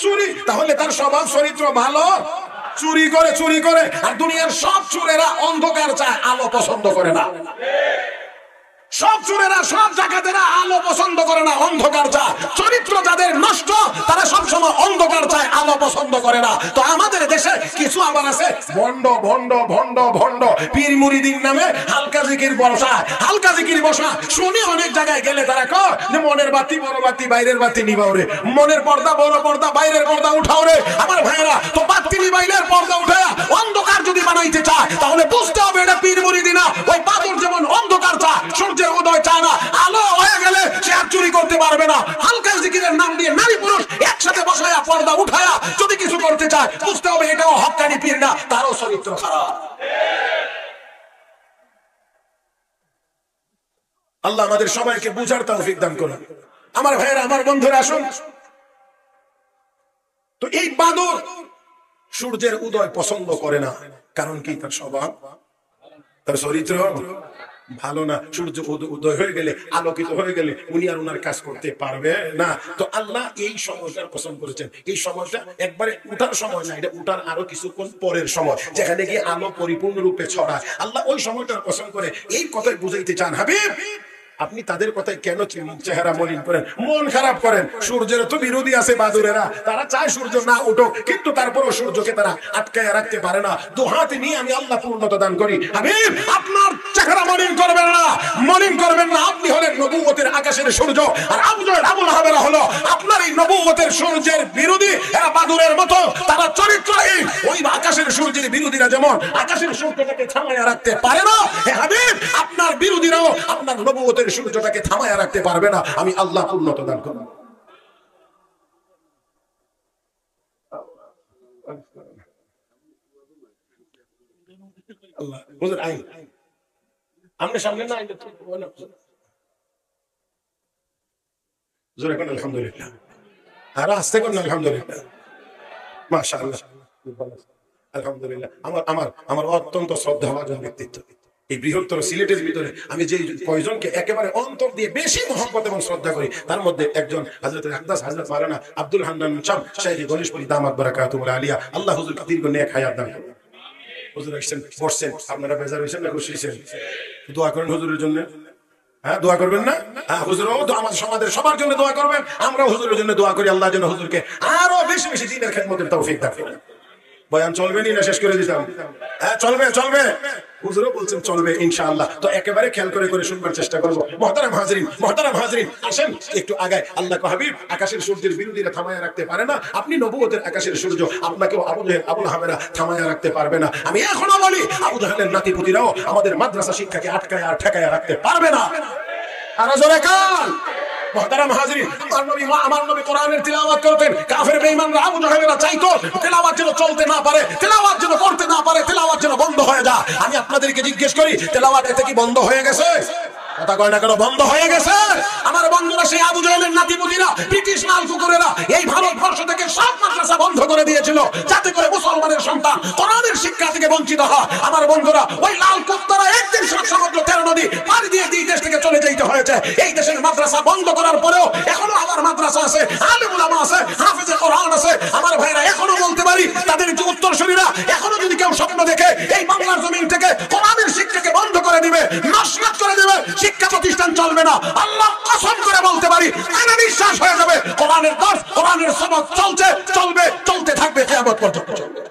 চুরি। তাহলে তার স্বভাব চরিত্র ভালো? চুরি করে, চুরি করে। আর দুনিয়ার সব চোরেরা অন্ধকার চায়, আলো পছন্দ করে না। সব চোরেরা, সব ডাকাতেরা আলো পছন্দ করে না, অন্ধকার চায়। চরিত্র যাদের নষ্ট, তারা সবসময় অন্ধকার চায়, আলো পছন্দ করে না। তো আমাদের দেশে কিছু আবার আছে ভণ্ড ভণ্ড ভণ্ড ভণ্ড পীর মুরিদিন নামে হালকা জিকির বসা, হালকা জিকির বসা। শুনি অনেক জায়গায় গেলে তারা কয় যে মনের বাতি বড় বাতি, বাইরের বাতি নিবাও রে। মনের পর্দা বড় পর্দা, বাইরের পর্দা উঠাও রে। আমার ভাইয়েরা, তো বাতি নিবাইলের পর্দা উঠে অন্ধকার যদি বানাইতে চায়, তাহলে বুঝতে হবে এটা পীর মুরিদি না। ওই বাদর যেমন অন্ধকার চায়, সূর্যের উদয় চায় না। আলো হয়ে গেলে সে আর চুরি করতে পারবে না। হালকা জিকিরের নাম দিয়ে নারী পুরুষ একসাথে বসায়া পর্দা উঠায়া যদি কিছু করতে চায়, বুঝতে হবে এটাও হক্কানি পীর না, তারও চরিত্র খারাপ। আল্লাহ আমাদের সবাইকে বুঝার তৌফিক দান করুন। আমার ভাইয়েরা, আমার বন্ধুরা, আসুন। তো এই বাদর সূর্যের উদয় পছন্দ করে না। কারণ কি? তার স্বভাব, তার চরিত্র ভালো না। সূর্য উদয় হয়ে গেলে, আলোকিত হয়ে গেলে উনি আর উনার কাজ করতে পারবে না। তো আল্লাহ এই সময়টার পছন্দ করেছেন। এই সময়টা একবারে উঠার সময় না, এটা উঠার আরো কিছুক্ষণ পরের সময়, যেখানে গিয়ে আলো পরিপূর্ণ রূপে ছড়ায়। আল্লাহ ওই সময়টার পছন্দ করে। এই কথাই বুঝাইতে চান হাবিব, আপনি তাদের কথায় কেন চেহারা মলিন করেন, মন খারাপ করেন? সূর্যের তো বিরোধী আছে বাদুরেরা, তারা চায় সূর্য না উঠুক, কিন্তু তারপরও সূর্যকে তারা আটকায় রাখতে পারে না। দুহাতে নিয়ে আমি আল্লাহ পূর্ণতা দান করি। হাবিব, আপনার চেহারা মলিন করবেন না, মলিন করবেন না। আপনি হলেন নবুয়তের আকাশের সূর্য, আর আবুল আহাবেরা হলো আপনার এই নবুয়তের সূর্যের বিরোধী। এরা বাদুরের মতো, তারা চরিত্রহীন। ওই আকাশের সূর্যের বিরোধীরা যেমন আকাশের সূর্যটাকে থামায় রাখতে পারে না, হে হাবিব, আপনার বিরোধীরাও আপনার নবুয়তের সূর্যটাকে থামায় রাখতে পারবে না। আমি আল্লাহ পূর্ণতা দান করব। আল্লাহ হুজুর আইন আমরা সামনে না আইলে তো জোরে কোন আলহামদুলিল্লাহ, আর আস্তে কোন আলহামদুলিল্লাহ, মাশাআল্লাহ, আলহামদুলিল্লাহ। আমার অত্যন্ত শ্রদ্ধাভাজন ব্যক্তিত্ব। এই বৃহত্তর সিলেটের ভিতরে আমি যে কয়জনকে একেবারে অন্তর দিয়ে বেশি মহব্বত এবং শ্রদ্ধা করি, তার মধ্যে একজন হযরত আকদাস হযরত মাওলানা আব্দুল হান্নান চাম শাইখ গণেশপুরি দামাত বারাকাতুহু আলিয়া। আল্লাহ হুজুরকে দীর্ঘ নেক হায়াত দান করুন। হুজুর আসছেন, বসছেন, আপনারা বেজার হইছেন না খুশি হইছেন? দোয়া করেন হুজুরের জন্য। হ্যাঁ, দোয়া করবেন না? হ্যাঁ, হুজুরও আমাদের সমাজের সবার জন্য দোয়া করবেন। আমরাও হুজুরের জন্য দোয়া করি। আল্লাহ যেন হুজুরকে আরো বেশি বেশি দ্বীনের খেদমতের তৌফিক দান করেন। বয়ান চলবে না শেষ করে দিতাম? হ্যাঁ চলবে, চলবে। হুজুরও বলছেন চলবে ইনশাআল্লাহ। তো একেবারে খেয়াল করে করে শুনবার চেষ্টা করব। মুহতারাম হাজরিন, মুহতারাম হাজরিন, আসেন একটু আগায়। আল্লাহ কো হাবিব আকাশের সূর্যের বিরোধীরা থামায়া রাখতে পারে না, আপনি নবুয়তের আকাশের সূর্য আপনাকেও আবু জেহেল আবুল হামেরা থামায়া রাখতে পারবে না। আমি এখনো বলি আবু জাহেলের নাতিপুতিরাও আমাদের মাদ্রাসা শিক্ষাকে আটকায় আর ঠেকায়া রাখতে পারবে না। আর জোরে কান। মুহতারাম হাজরিন, আমার নবী কোরআনের তিলাওয়াত করতেন। কাফের বেঈমানরা আবু জাহেলরা চাইতো তিলাওয়াত যেন চলতে না পারে, তিলাওয়াত যেন করতে না পারে, তিলাওয়াত যেন বন্ধ হয়ে যায়। আমি আপনাদেরকে জিজ্ঞেস করি, তিলাওয়াত এতে কি বন্ধ হয়ে গেছে? কথা কয় না কেন? বন্ধ হয়ে গেছে। আমার বন্ধুরা সেই আবু জাহেলের নাতিপুতিরা, ব্রিটিশ লাল কুকুরেরা এই ভারতবর্ষ থেকে সব মাদ্রাসা বন্ধ করে দিয়েছিল, যাতে করে মুসলমানের সন্তান কোরআনের শিক্ষা থেকে বঞ্চিত হয়। আমার বন্ধুরা ওই লাল কুত্তারা একদিন সমুদ্র 13 নদী পাড়ি দিয়ে এই দেশ থেকে চলে যেতে হয়েছে। এই দেশের মাদ্রাসা বন্ধ করার পরেও এখনো আমার মাদ্রাসা আছে, আলেম উলামা আছে, হাফেজে কোরআন আছে। আমার ভাইরা এখনো বলতে পারি, তাদের যে উত্তরসূরিরা এখনো যদি কেউ স্বপ্ন দেখে এই বাংলার জমিন থেকে কোরআনের শিক্ষাকে বন্ধ করে দিবে, নস্বাত করে দিবে, শিক্ষা প্রতিষ্ঠান চলবে না, আল্লাহ কসম করে বলতে পারি তারা নিঃশ্বাস হয়ে যাবে। কোরআনের দর্শ, কোরআনের সনদ চলছে, চলবে, চলতে থাকবে কিয়ামত পর্যন্ত চলবে।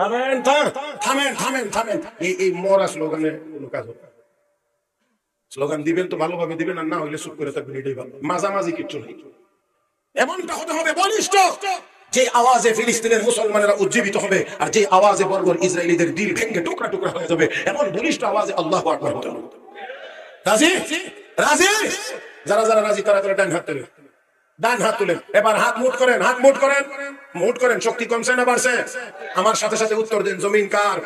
থামেন, থামেন, থামেন, থামেন। এই মরা স্লোগানে কোনো কাজ হবে? স্লোগান দিবেন তো ভালোভাবে দিবেন, আর না হইলে চুপ করে থাকবেন, এটাই ভালো। মাঝামাঝি কিচ্ছু নেই। এমনটা হতে হবে বলিষ্ঠ, যে আওয়াজে ফিলিস্তিনের মুসলমানেরা উজ্জীবিত হবে, আর যে আওয়াজে বর্বর ইসরায়েলিদের দিল ভেঙে টুকরা টুকরা হয়ে যাবে, এমন বলিষ্ঠ আওয়াজে আল্লাহু আকবার হতে হবে। রাজি? রাজি? যারা যারা রাজি তারা তারা ডান হাত তুলেন, ডান হাত তুলেন। এবার হাত মুঠ করেন, হাত মুঠ করেন, মুঠ করেন। শক্তি কমছে না বাড়ছে? আমার সাথে সাথে উত্তর দেন। জমিন কার?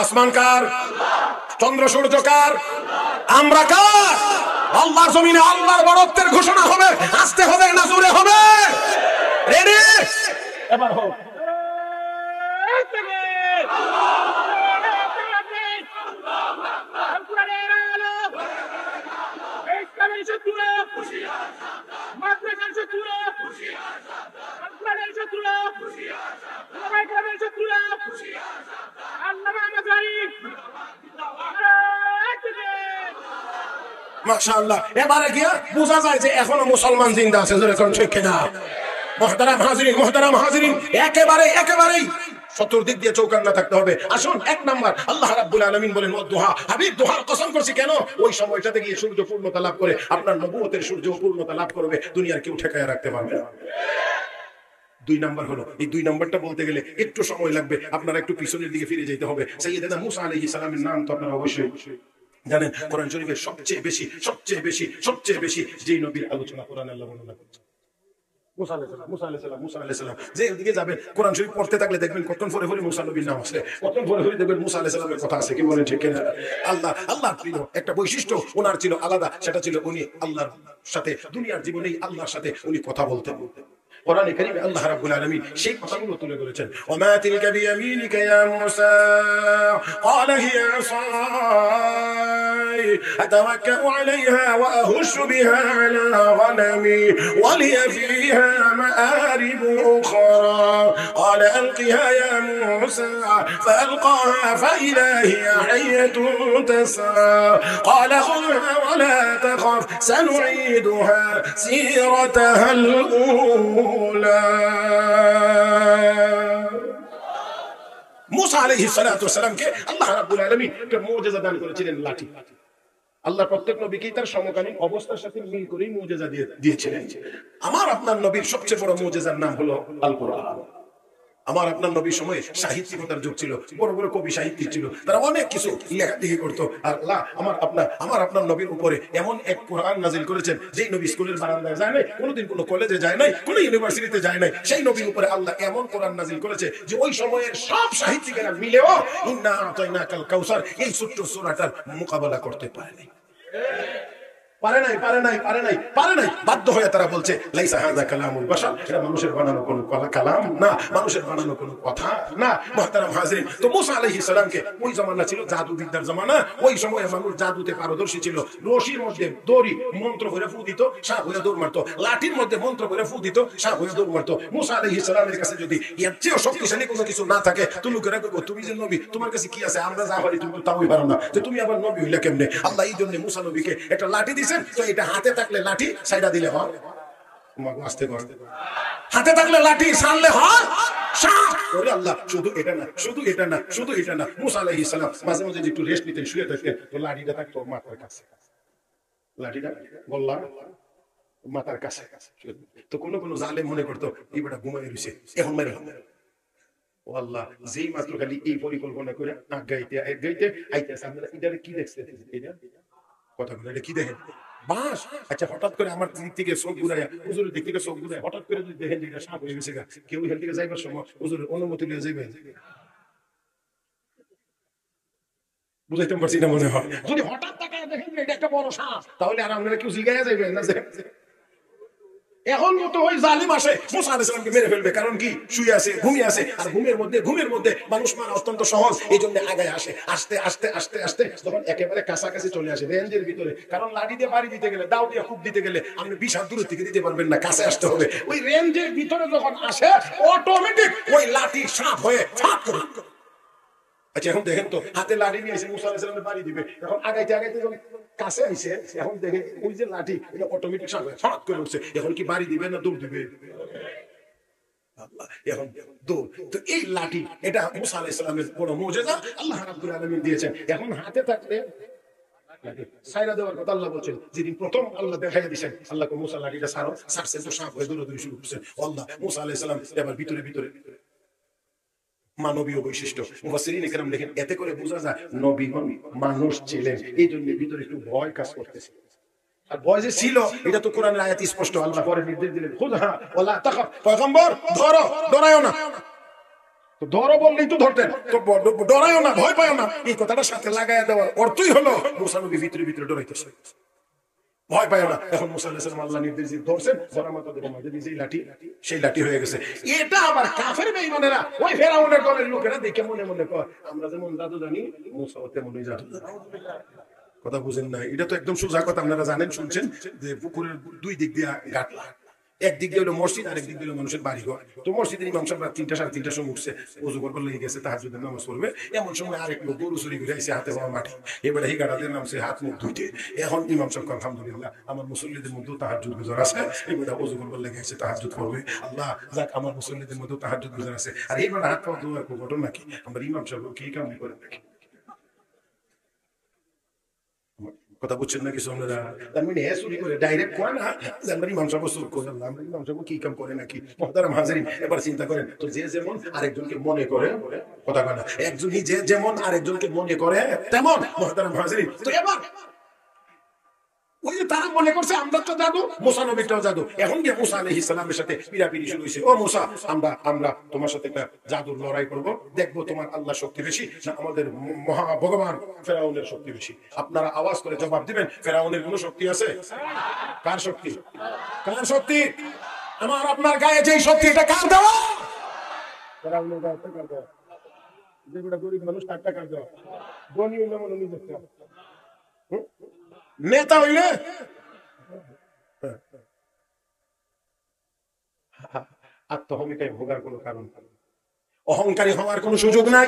আসমান কার? চন্দ্র সূর্য কার? আমরা কার? আল্লাহর জমিনে আল্লাহর বড়ত্বের ঘোষণা হবে। আসতে হবে না জোরে হবে? রেডি? এবার হোক। মাশাআল্লাহ। এবারে গিয়া বোঝা যায় যে এখনো মুসলমান জিন্দা আছে, জোরে কোন ঠিক কিনা? মুহতারাম হাজিরিন, মুহতারাম হাজিরিন, একেবারেই চতুর্দিক দিয়ে চৌকান্না থাকতে হবে। আসুন, 1 নাম্বার, আল্লাহ রাব্বুল আলামিন বলেন ওয়াদুহা। হাবিব দোহার কসম করছি কেন? ওই সময়টাতে গিয়ে সূর্য পূর্ণতা লাভ করে, আপনার নবুয়তের সূর্য পূর্ণতা লাভ করবে, দুনিয়ার কেউ ঠেকায় রাখতে পারবে না। 2 নাম্বার হলো, এই 2 নাম্বারটা বলতে গেলে একটু সময় লাগবে, আপনারা একটু পিছনের দিকে ফিরে যেতে হবে। সাইয়েদনা মুসা আলাইহিস সালামের নাম তো আপনারা অবশ্যই জানেন। কোরআন শরীফের সবচেয়ে বেশি যেই নবীর আলোচনা কোরআন আল্লাহ বর্ণনা করছে, মুসা আলাইহিস সালাম। যে ওদিকে যাবেন কোরআন শরীফ পড়তে থাকলে দেখবেন কতক্ষণ পরে পরে মুসা নবীর নাম আসে, কতক্ষণ পরে পরে দেখবেন মুসা আলাইহিস সালামের কথা আছে। কি বলেন ঠিক কিনা? আল্লাহ প্রিয় একটা বৈশিষ্ট্য ওনার ছিল আলাদা, সেটা ছিল উনি আল্লাহর সাথে দুনিয়ার জীবনেই আল্লাহর সাথে উনি কথা বলতেন। কোরআনে কারীমে আল্লাহ রাব্বুল আলামিন সেই কথাগুলো তুলে ধরেছেন। ওমা তিলকা বিয়ামিনিকা ইয়া মূসা ক্বালা হিয়া আসাই আতাওয়াক্কাউ আলাইহা ওয়া আহুশু বিহা আলা গনামি ওয়া লিয়া ফিহা মাআরিব উখরা ক্বালা আলকিহা ইয়া মূসা ফাআলকাহা ফাইদা হিয়া হাইয়াতুন তাসআ ক্বালা খুযহা ওয়া লা তাখাফ সানুঈদুহা সিরাতাহা আল-উলা। মুসা আলাইহিস সালাতু ওয়াস সালামকে আল্লাহ রাব্বুল আলামিন একটা মুজিজা দান করেছিলেন, লাঠি। আল্লাহ প্রত্যেক নবীকেই তার সমকালীন অবস্থার সাথে মিল করেই মুজিজা দিয়েছিলেন। আমার আপনার নবীর সবচেয়ে বড় মুজিজার নাম হলো আল কোরআন। আমার আপনার নবীর সময় সাহিত্যিকতার যুগ ছিল, বড় বড় কবি সাহিত্যিক ছিল, তারা অনেক কিছু লেখালেখি করতো। আর আল্লাহ আমার আপনার নবীর উপরে এমন এক কোরআন নাজিল করেছেন, যেই নবী স্কুলের বারান্দায় যায় নাই, কোনোদিন কোনো কলেজে যায় নাই, কোনো ইউনিভার্সিটিতে যায় নাই, সেই নবীর উপরে আল্লাহ এমন কোরআন নাজিল করেছে যে ওই সময়ের সব সাহিত্যিকেরা মিলেও ইন্না আতাইনাকাল কাউসার এই ছোট্ট সূরাটার মোকাবেলা করতে পারেনি। পারে নাই পারে নাই পারে নাই পারে নাই, বাধ্য হয়ে তারা বলছে লাইসা হাযা কালামুল বাশার, এটা মানুষের বানানো কোনো কালাম না, মানুষের বানানো কোনো কথা না। মুহতারাম হাজিরিন, তো মুসা আলাইহিস সালামকে ওই জামানা ছিল জাদুবিদ্যার জামানা, ওই সময়ে মানুষ জাদুতে পারদর্শী ছিল। রশির মধ্যে দড়ি মন্ত্র করে ফু দিত, সাপ হয়ে দৌড় মারতো, লাঠির মধ্যে মন্ত্র করে ফু দিত, সাপ হয়ে দৌড় মারতো। মুসা আলাইহিস সালামের কাছে যদি এর চেয়েও শক্তিশালী কোনো কিছু না থাকে, তো লোকেরা কইবো তুমি যে নবী, তোমার কাছে কি আছে, আমরা যা পারি তুমি তাওই পারো না, তো তুমি আবার নবী হইলে কেমনে? আল্লাহ এই জন্য মুসা নবীকে একটা লাঠি দিয়েছেন, তো এটা হাতে থাকলে লাঠি সাইডা দিলে হয়, আস্তে করে হাতে থাকলে লাঠি ছাড়লে হয় সাপ। ওরে আল্লাহ, শুধু এটা না, শুধু এটা না, শুধু এটা না, মুসা আলাইহিস সালাম মাঝে মাঝে একটু রেস্ট নিতেন, শুয়ে থাকতেন, তো লাঠিটা থাকতো মাথার কাছে, লাঠিটা বললাম মাথার কাছে। তো কোনো কোনো জালেম মনে করতো এই বেটা ঘুমাই রয়েছে, এখন মেরে ও আল্লাহ, যেই মাত্র খালি এই পরিকল্পনা করে নাক গাইতে গাইতে আইতেছে, আপনারা এটা কি দেখছেন? এটা কথা বলে এটা কি দেখেন? বাস। আচ্ছা, হঠাৎ করে আমার দিক থেকে চোখ ঘুরাইয়া, হুজুরের দিক থেকে চোখ ঘুরাই হঠাৎ করে যদি দেখেন যে এটা সাপ হয়ে গেছে, কেউ এখান থেকে যাইবার সময় হুজুরের অনুমতি নিয়ে যাইবে? বুঝাইতে পারছি না মনে হয়। যদি হঠাৎ তাকায় দেখেন যে এটা একটা বড় সাপ, তাহলে আর আপনারা কেউ জিগাইয়া যাইবেন না যে এখন তো ওই জালিম আসে মুসা আলাইহিস সালামকে মেরে ফেলবে, কারণ কি শুয়ে আছে, ঘুমিয়ে আছে, আর ঘুমের মধ্যে মানুষ মারা অত্যন্ত সহজ, এই জন্য আগায় আসে। আস্তে আস্তে আস্তে আস্তে যখন একেবারে কাছাকাছি চলে আসে রেঞ্জের ভিতরে, কারণ লাঠি দিয়ে বাড়ি দিতে গেলে, দাও দিয়ে খুব দিতে গেলে আপনি 20 হাত দূর থেকে দিতে পারবেন না, কাছে আসতে হবে। ওই রেঞ্জের ভিতরে যখন আসে অটোমেটিক ওই লাঠি সাপ হয়ে ফাঁক করে। আচ্ছা, এখন দেখেন তো হাতে লাঠি নিয়ে এসে মুসা আলাইহিস সালামের বাড়ি দিবে, এখন আগাইতে আগাইতে যখন কাছে আইছে, এখন দেখে ওই যে লাঠি এটা অটোমেটিক সাপ হয়ে ফাঁক করে উঠছে। এখন কি বাড়ি দিবে না দৌড় দিবে? এখন দৌড়। তো এই লাঠি এটা মুসা আলাইহিস সালামের বড় মুজিজা, আল্লাহ রাব্বুল আলামিন দিয়েছেন। এখন হাতে থাকলে সাইরা দেওয়ার কথা আল্লাহ বলছেন, যেদিন প্রথম আল্লাহ দেখাইয়া দিয়েছেন, আল্লাহকে মুসা লাঠিটা ছাড়ো, ছাড়ছেন তো সাপ হয়ে দৌড়াদৌড়ি শুরু করছেন। আল্লাহ মুসা আলাইহিস সালাম এবার ভিতরে ভিতরে মানবীয় বৈশিষ্ট্য মুফাসসিরিন ইকরাম দেখেন, এতে করে বোঝা যায় নবীগণ মানুষ ছিলেন, এই জন্য ভিতরে একটু ভয় কাজ করতেছে। আর ভয় যে ছিল এটা তো কোরআনের আয়াতে স্পষ্ট, আল্লাহ পরে নির্দেশ দিলেন খুযহা ওয়ালা তাখাফ, পয়গম্বর ধরো, ডরায়ও না। তো ধরো বললেই তো ধরতেন, তো ডরায়ও না, ভয় পায়ও না, এই কথাটা সাথে লাগায়া দেওয়ার অর্থই হলো মুসা নবী ভিতরে ভিতরে ডরাইতেছে, ভয় পায় না। এখন মুসা আলাইহিস সালাম আল্লাহ নির্দেশ দিয়ে ধরছেন, ধরার মতো দেখো মাঝে যেই লাঠি, সেই লাঠি হয়ে গেছে। এটা আবার কাফের বেঈমানেরা, ওই ফেরাউনের দলের লোকেরা দেখে মনে মনে কয় আমরা যেমন জাদু জানি মুসাও তেমনই জাদু জানে। কথা বুঝেন না? এটা তো একদম সোজা কথা, আপনারা জানেন, শুনছেন যে পুকুরের দুই দিক দিয়ে গাটলা, একদিক দিয়ে হলো মসজিদ, আরেক দিক দিয়ে মানুষের বাড়ি ঘর। তো মসজিদের ইমাম সাহেব 3টা সাড়ে 3টার সময় উঠছে, ওযু করবার লেগে গেছে, তাহাজ্জুদের নামাজ পড়বে, এমন সময় আরেক লোক গরু চুরি করে আইছে, হাতে পাওয়া মাটি, এবারে এই গাড়াদের নামছে হাত মুখ ধুইতে। এখন ইমাম সাহেব আলহামদুলিল্লাহ আমার মুসল্লিদের মধ্যেও তাহাজ্জুদ গুজার আছে, এবারে ওযু করবার লেগে আছে, তাহাজ্জুদ করবে, আল্লাহ যাক আমার মুসল্লিদের মধ্যেও তাহাজ্জুদ গুজার আছে। আর এইবারে হাত পাওয়া ধোয়ার ঘটনা নাকি আমার ইমাম সাহেব কি কাম করে নাকি? কথা বুঝছেন না কিছু আপনারা? তার মানে হ্যাঁ চুরি করে ডাইরেক্ট করে না যে আমরা ইমাম সাহেব চুরি করে, আমরা ইমাম সাহেব কি কাম করে নাকি? মুহতারাম হাজিরিন, এবার চিন্তা করেন তো, যে যেমন আরেকজনকে মনে করে, কথা কয় না, একজনই যে যেমন আরেকজনকে মনে করে তেমন। মুহতারাম হাজিরিন, তো এবার ওই যে তারা মনে করছে আমরা তো জাদু, মুসা নবীটাও জাদু। এখন গিয়ে মুসা আলাইহিস সালামের সাথে পিড়াপিড়ি শুরু হয়েছে, ও মুসা আমরা তোমার সাথে একটা জাদুর লড়াই করব, দেখবো তোমার আল্লাহ শক্তি বেশি না আমাদের মহা ভগবান ফেরাউনের শক্তি বেশি। আপনারা আওয়াজ করে জবাব দিবেন, ফেরাউনের কোনো শক্তি আছে? কার শক্তি? কার শক্তি? আমার আপনার গায়ে যেই শক্তি, এটা কার দেওয়া? ফেরাউনের গায়ে কার দেওয়া? যেগুলা গরিব মানুষ তারটা কার দেওয়া? ধনী হইলে মনে নিজের নেতা হইলে আত্মহমিকায় ভোগার কোনো কারণ, অহংকারী হওয়ার কোনো সুযোগ নাই।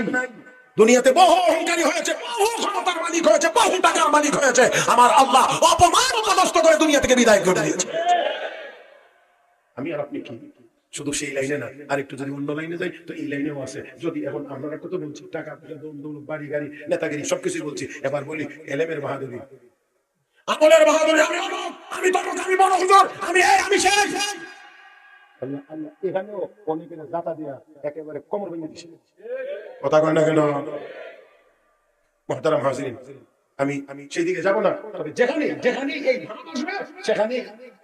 দুনিয়াতে বহু অহংকারী হয়েছে, বহু ক্ষমতার মালিক হয়েছে, বহু টাকার মালিক হয়েছে, আমার আল্লাহ অপমান অপদস্থ করে দুনিয়া থেকে বিদায় করে দিয়েছে। আমি আর আপনি কি শুধু সেই লাইনে না, আর একটু যদি অন্য লাইনে যাই তো এই লাইনেও আছে। যদি এখন আমরা কত বলছি টাকা পয়সা, বাড়ি গাড়ি, নেতাগিরি সবকিছুই বলছি, এবার বলি এলেমের বাহাদুরি, আমলের বাহাদুরি, আমি অমুক, আমি তমুক, আমি বড় হুজুর, আমি এই, আমি সেই। আল্লাহ আল্লাহ এখানেও অনেকের জাতা দিয়া একেবারে কোমর ভেঙে দিছে। কথা কয় না কেন? মুহতারাম হাজিরিন, আমি সেই দিকে যাব না, তবে যেখানে যেখানে এই ভাব আসবে সেখানে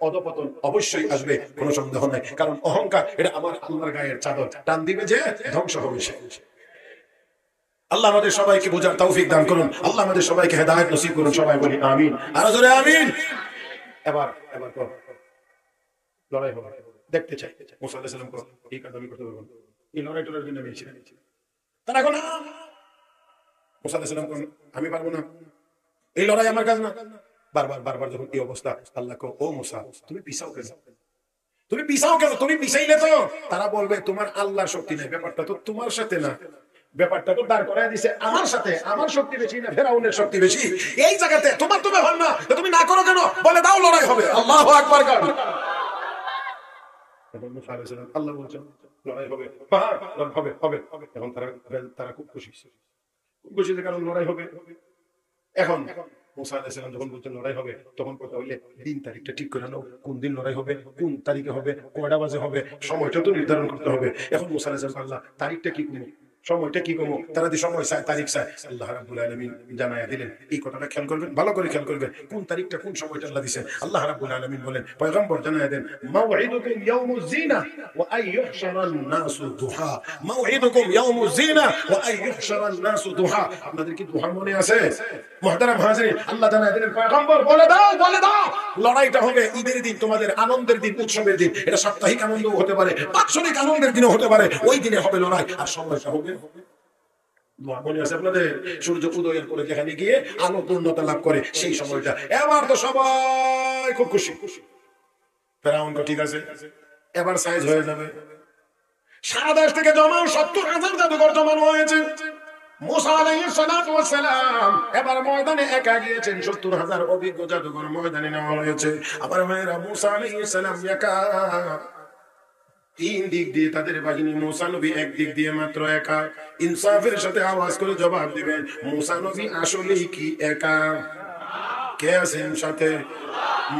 অধপতন অবশ্যই আসবে, কোনো সন্দেহ নাই। কারণ অহংকার এটা আমার আল্লাহর গায়ের চাদর, টান দিবে যে ধ্বংস হবে সে। আল্লাহ আমাদের সবাইকে বোঝার তৌফিক দান করুন, আল্লাহ আমাদের সবাইকে হেদায়েত নসিব করুন, সবাই বলি আমিন, আরো জোরে আমিন। এবার এবার লড়াই হবে, দেখতে চাই। মুসা আলাইহিস সালাম এই কাজ আমি করতে পারবো না, এই লড়াইটার জন্য আমি ছিলাম। তারা এখন মুসা আলাইহিস সালাম আমি পারবো না, এই লড়াই আমার কাজ না। বারবার বারবার যখন এই অবস্থা, আল্লাহ কো ও মুসা তুমি পিছাও কেন, তুমি পিছাও কেন, তুমি পিছাইলে তো তারা বলবে তোমার আল্লাহর শক্তি নেই, ব্যাপারটা তো তোমার সাথে না, ব্যাপারটা তো দাঁড় করায় দিছে আমার সাথে, আমার শক্তি বেশি না ফেরাউনের শক্তি বেশি, এই জায়গাতে তোমার তো ব্যাপার না, তুমি না করো কেন, বলে দাও লড়াই হবে। আল্লাহু আকবার। মুসা আলাইহিস সালাম আল্লাহ বলছেন লড়াই হবে, হবে হবে। এখন তারা খুব খুশি, খুব খুশিতে, কারণ লড়াই হবে। এখন মুসা আলাইহিস সালাম যখন বলছেন লড়াই হবে, তখন কথা হইলে দিন তারিখটা ঠিক করে নাও, কোন দিন লড়াই হবে, কোন তারিখে হবে, কয়টা বাজে হবে, সময়টা তো নির্ধারণ করতে হবে। এখন মুসা আলাইহিস সালাম আল্লাহ তারিখটা কি করবো, সময়টা কি করবো, তারা যে সময় চায়, তারিখ চায়, আল্লাহ রাব্বুল আলামিন জানায়া দিলেন। এই কথাটা খেয়াল করবেন, ভালো করে খেয়াল করবেন, কোন তারিখটা কোন সময়টা আল্লাহ দিয়েছেন। আল্লাহ রাব্বুল আলামিন বলেন, পয়গম্বর জানায়া দেন, মাউইদুকুম ইয়াউমুজ জিনা ওয়া আইয়ুহশারান নাসু দুহা। মাউইদুকুম ইয়াউমুজ জিনা ওয়া আইয়ুহশারান নাসু দুহা। আপনাদের কি দুহা মনে আছে? মুহতারাম হাজিরিন, আল্লাহ জানায়া দিলেন, পয়গম্বর বলে দাও, বলে দাও লড়াইটা হবে ঈদের দিন, তোমাদের আনন্দের দিন, উৎসবের দিন। এটা সাপ্তাহিক আনন্দ হতে পারে, বাৎসরিক আনন্দের দিনও হতে পারে, ওই দিনে হবে লড়াই। আর সময়টা হবে মনে আছে আপনাদের, সূর্য উদয়ের পরে যেখানে গিয়ে আলো পূর্ণতা লাভ করে সেই সময়টা। এবার তো সবাই খুব খুশি, ফেরাউন ঠিক আছে, এবার সাইজ হয়ে যাবে। সারা দেশ থেকে জমা ৭০,০০০ জাদুঘর জমানো হয়েছে। মুসা আলাইহিস সালাতু ওয়াস সালাম এবার ময়দানে একা গিয়েছেন, ৭০,০০০ অভিজ্ঞ জাদুঘর ময়দানে নেওয়া হয়েছে। আবার ভাইরা মুসা আলাইহিস সালাম একা, তিন দিক দিয়ে তাদের বাহিনী, মুসা নবী এক দিক দিয়ে মাত্র একা। ইনসাফের সাথে আওয়াজ করে জবাব দিবেন, মুসা নবী আসলেই কি একা? কে আছেন সাথে?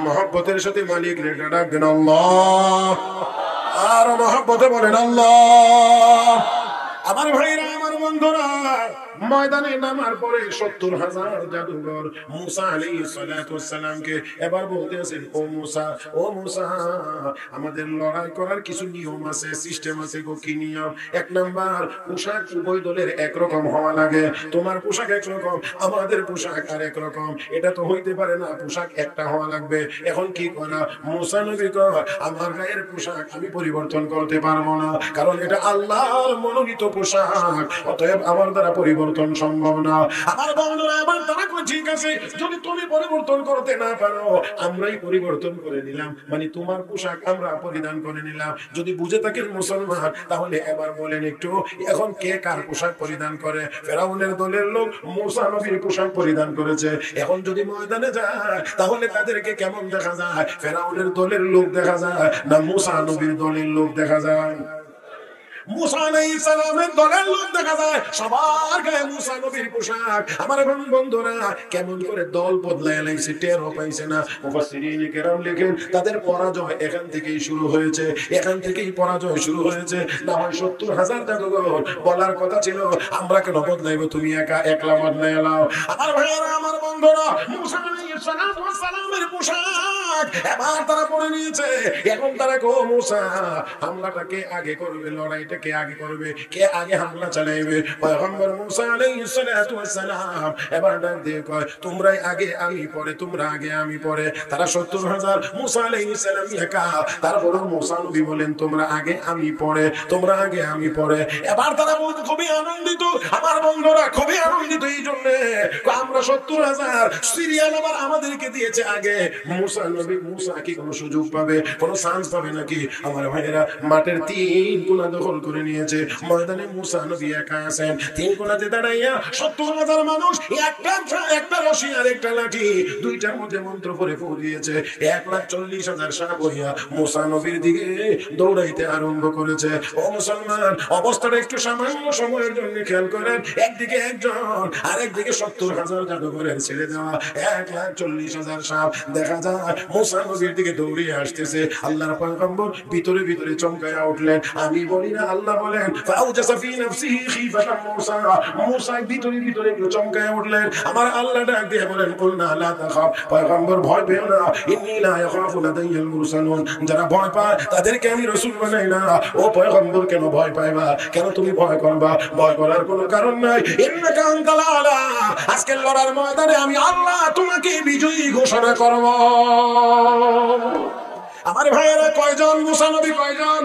মহব্বতের সাথে মালিক রেখে ডাকবেন আল্লাহ, আর মহব্বতে বলেন আল্লাহ। আমার ভাইরা, আমার বন্ধুরা, ময়দানে নামার পরে ৭০,০০০ জাদুঘর মুসা আলাইহিস সালাতু ওয়াস সালামকে এবার বলতেছেন, ও মুসা, ও মুসা, আমাদের লড়াই করার কিছু নিয়ম আছে, সিস্টেম আছে। কি নিয়ম? ১ নাম্বার, পোশাক উভয় দলের একরকম হওয়া লাগে। তোমার পোশাক একরকম, আমাদের পোশাক আর একরকম, এটা তো হইতে পারে না, পোশাক একটা হওয়া লাগবে। এখন কি করা? মুসা নবী কয়, আমার গায়ের পোশাক আমি পরিবর্তন করতে পারবো না, কারণ এটা আল্লাহর মনোনীত পোশাক, অতএব আমার দ্বারা পরিবর্তন সম্ভব না। আমার বন্ধুরা, আমার তারা ঠিক আছে, যদি তুমি পরিবর্তন করতে না পারো, আমরাই পরিবর্তন করে নিলাম, মানে তোমার পোশাক আমরা পরিধান করে নিলাম। যদি বুঝে থাকেন মুসলমান, তাহলে এবার বলেন একটু, এখন কে কার পোশাক পরিধান করে? ফেরাউনের দলের লোক মুসা নবীর পোশাক পরিধান করেছে। এখন যদি ময়দানে যায়, তাহলে তাদেরকে কেমন দেখা যায়? ফেরাউনের দলের লোক দেখা যায় না মুসা নবীর দলের লোক দেখা যায়? মুসা আলাইহিস সালামের দলের লোক দেখা যায়, সবার গায়ে মুসা নবীর পোশাক। আমার বন্ধুরা, কেমন করে দল বদলায় লাইছে টেরও পাইছে না। মুফাসসিরিন কেরাম লেখেন, তাদের পরাজয় এখান থেকেই শুরু হয়েছে, এখান থেকেই পরাজয় শুরু হয়েছে। না হয় ৭০,০০০ জাদুঘর বলার কথা ছিল, আমরা কেন বদলাইব, তুমি একা একলা বদলাই লাও। আমার ভাইয়েরা, আমার বন্ধুরা, মুসা আলাইহিস সালামের পোশাক এবার তারা পরে নিয়েছে। এখন তারা কো, মুসা, হামলাটা কে আগে করবে, লড়াইটা কে আগে করবে, কে আগে হামলা চালাইবে? পয়গম্বর মুসা আলাইহিস সালাতু ওয়াস সালাম এবার ডাক দিয়ে কয়, তোমরাই আগে আমি পরে, তোমরা আগে আমি পরে। তারা ৭০,০০০, মুসা আলাইহিস সালাম একা। তারপর মুসা নবী বলেন, তোমরা আগে আমি পরে, তোমরা আগে আমি পরে। এবার তারা বলতে খুবই আনন্দিত। আমার বন্ধুরা, খুবই আনন্দিত এই জন্য, আমরা ৭০,০০০ সিরিয়াল আবার আমাদেরকে দিয়েছে আগে। মুসা নবী, মুসা কি কোনো সুযোগ পাবে, কোনো চান্স পাবে নাকি? আমার ভাইয়েরা, মাঠের ৩ কোণা দখল করে নিয়েছে, ময়দানে মুসা নবী একা আছেন। ৩ কোণাতে দাঁড়াইয়া ৭০,০০০ মানুষ, একটা রশি আর একটা লাঠি, দুইটার মধ্যে মন্ত্র করে ফু দিয়েছে। ১,৪০,০০০ সাপ হইয়া মুসা নবীর দিকে দৌড়াইতে আরম্ভ করেছে। ও মুসলমান, অবস্থাটা একটু সামান্য সময়ের জন্য খেয়াল করেন। একদিকে একজন, আর একদিকে ৭০,০০০ জাদুঘরের ছেড়ে দেওয়া ১,৪০,০০০ সাপ দেখা যায় মুসা নবীর দিকে দৌড়িয়ে আসতেছে। আল্লাহর পয়গম্বর ভিতরে ভিতরে চমকায়া উঠলেন। আমি বলি না, আল্লাহ বলেন, ফাউজাসা ফি নাফসিহি খিফাতান মুসা, মুসা ভিতরে ভিতরে একটু চমকায়া উঠলেন। আমার আল্লাহ ডাক দিয়ে বলেন, কুলনা লা তাখাফ, পয়গম্বর ভয় পেও না, ইন্নী লা ইয়াখাফু লাদাইয়াল মুরসালুন, যারা ভয় পায় তাদেরকে আমি রাসূল বানাই না। ও পয়গম্বর, কেন ভয় পাইবা, কেন তুমি ভয় করবা? ভয় করার কোনো কারণ নাই। ইন্নাকা আনতাল আলা, আজকের লড়ার ময়দানে আমি আল্লাহ তোমাকে বিজয়ী ঘোষণা করব। আমার ভাইয়েরা কয়জন? মুসা নবী কয়জন?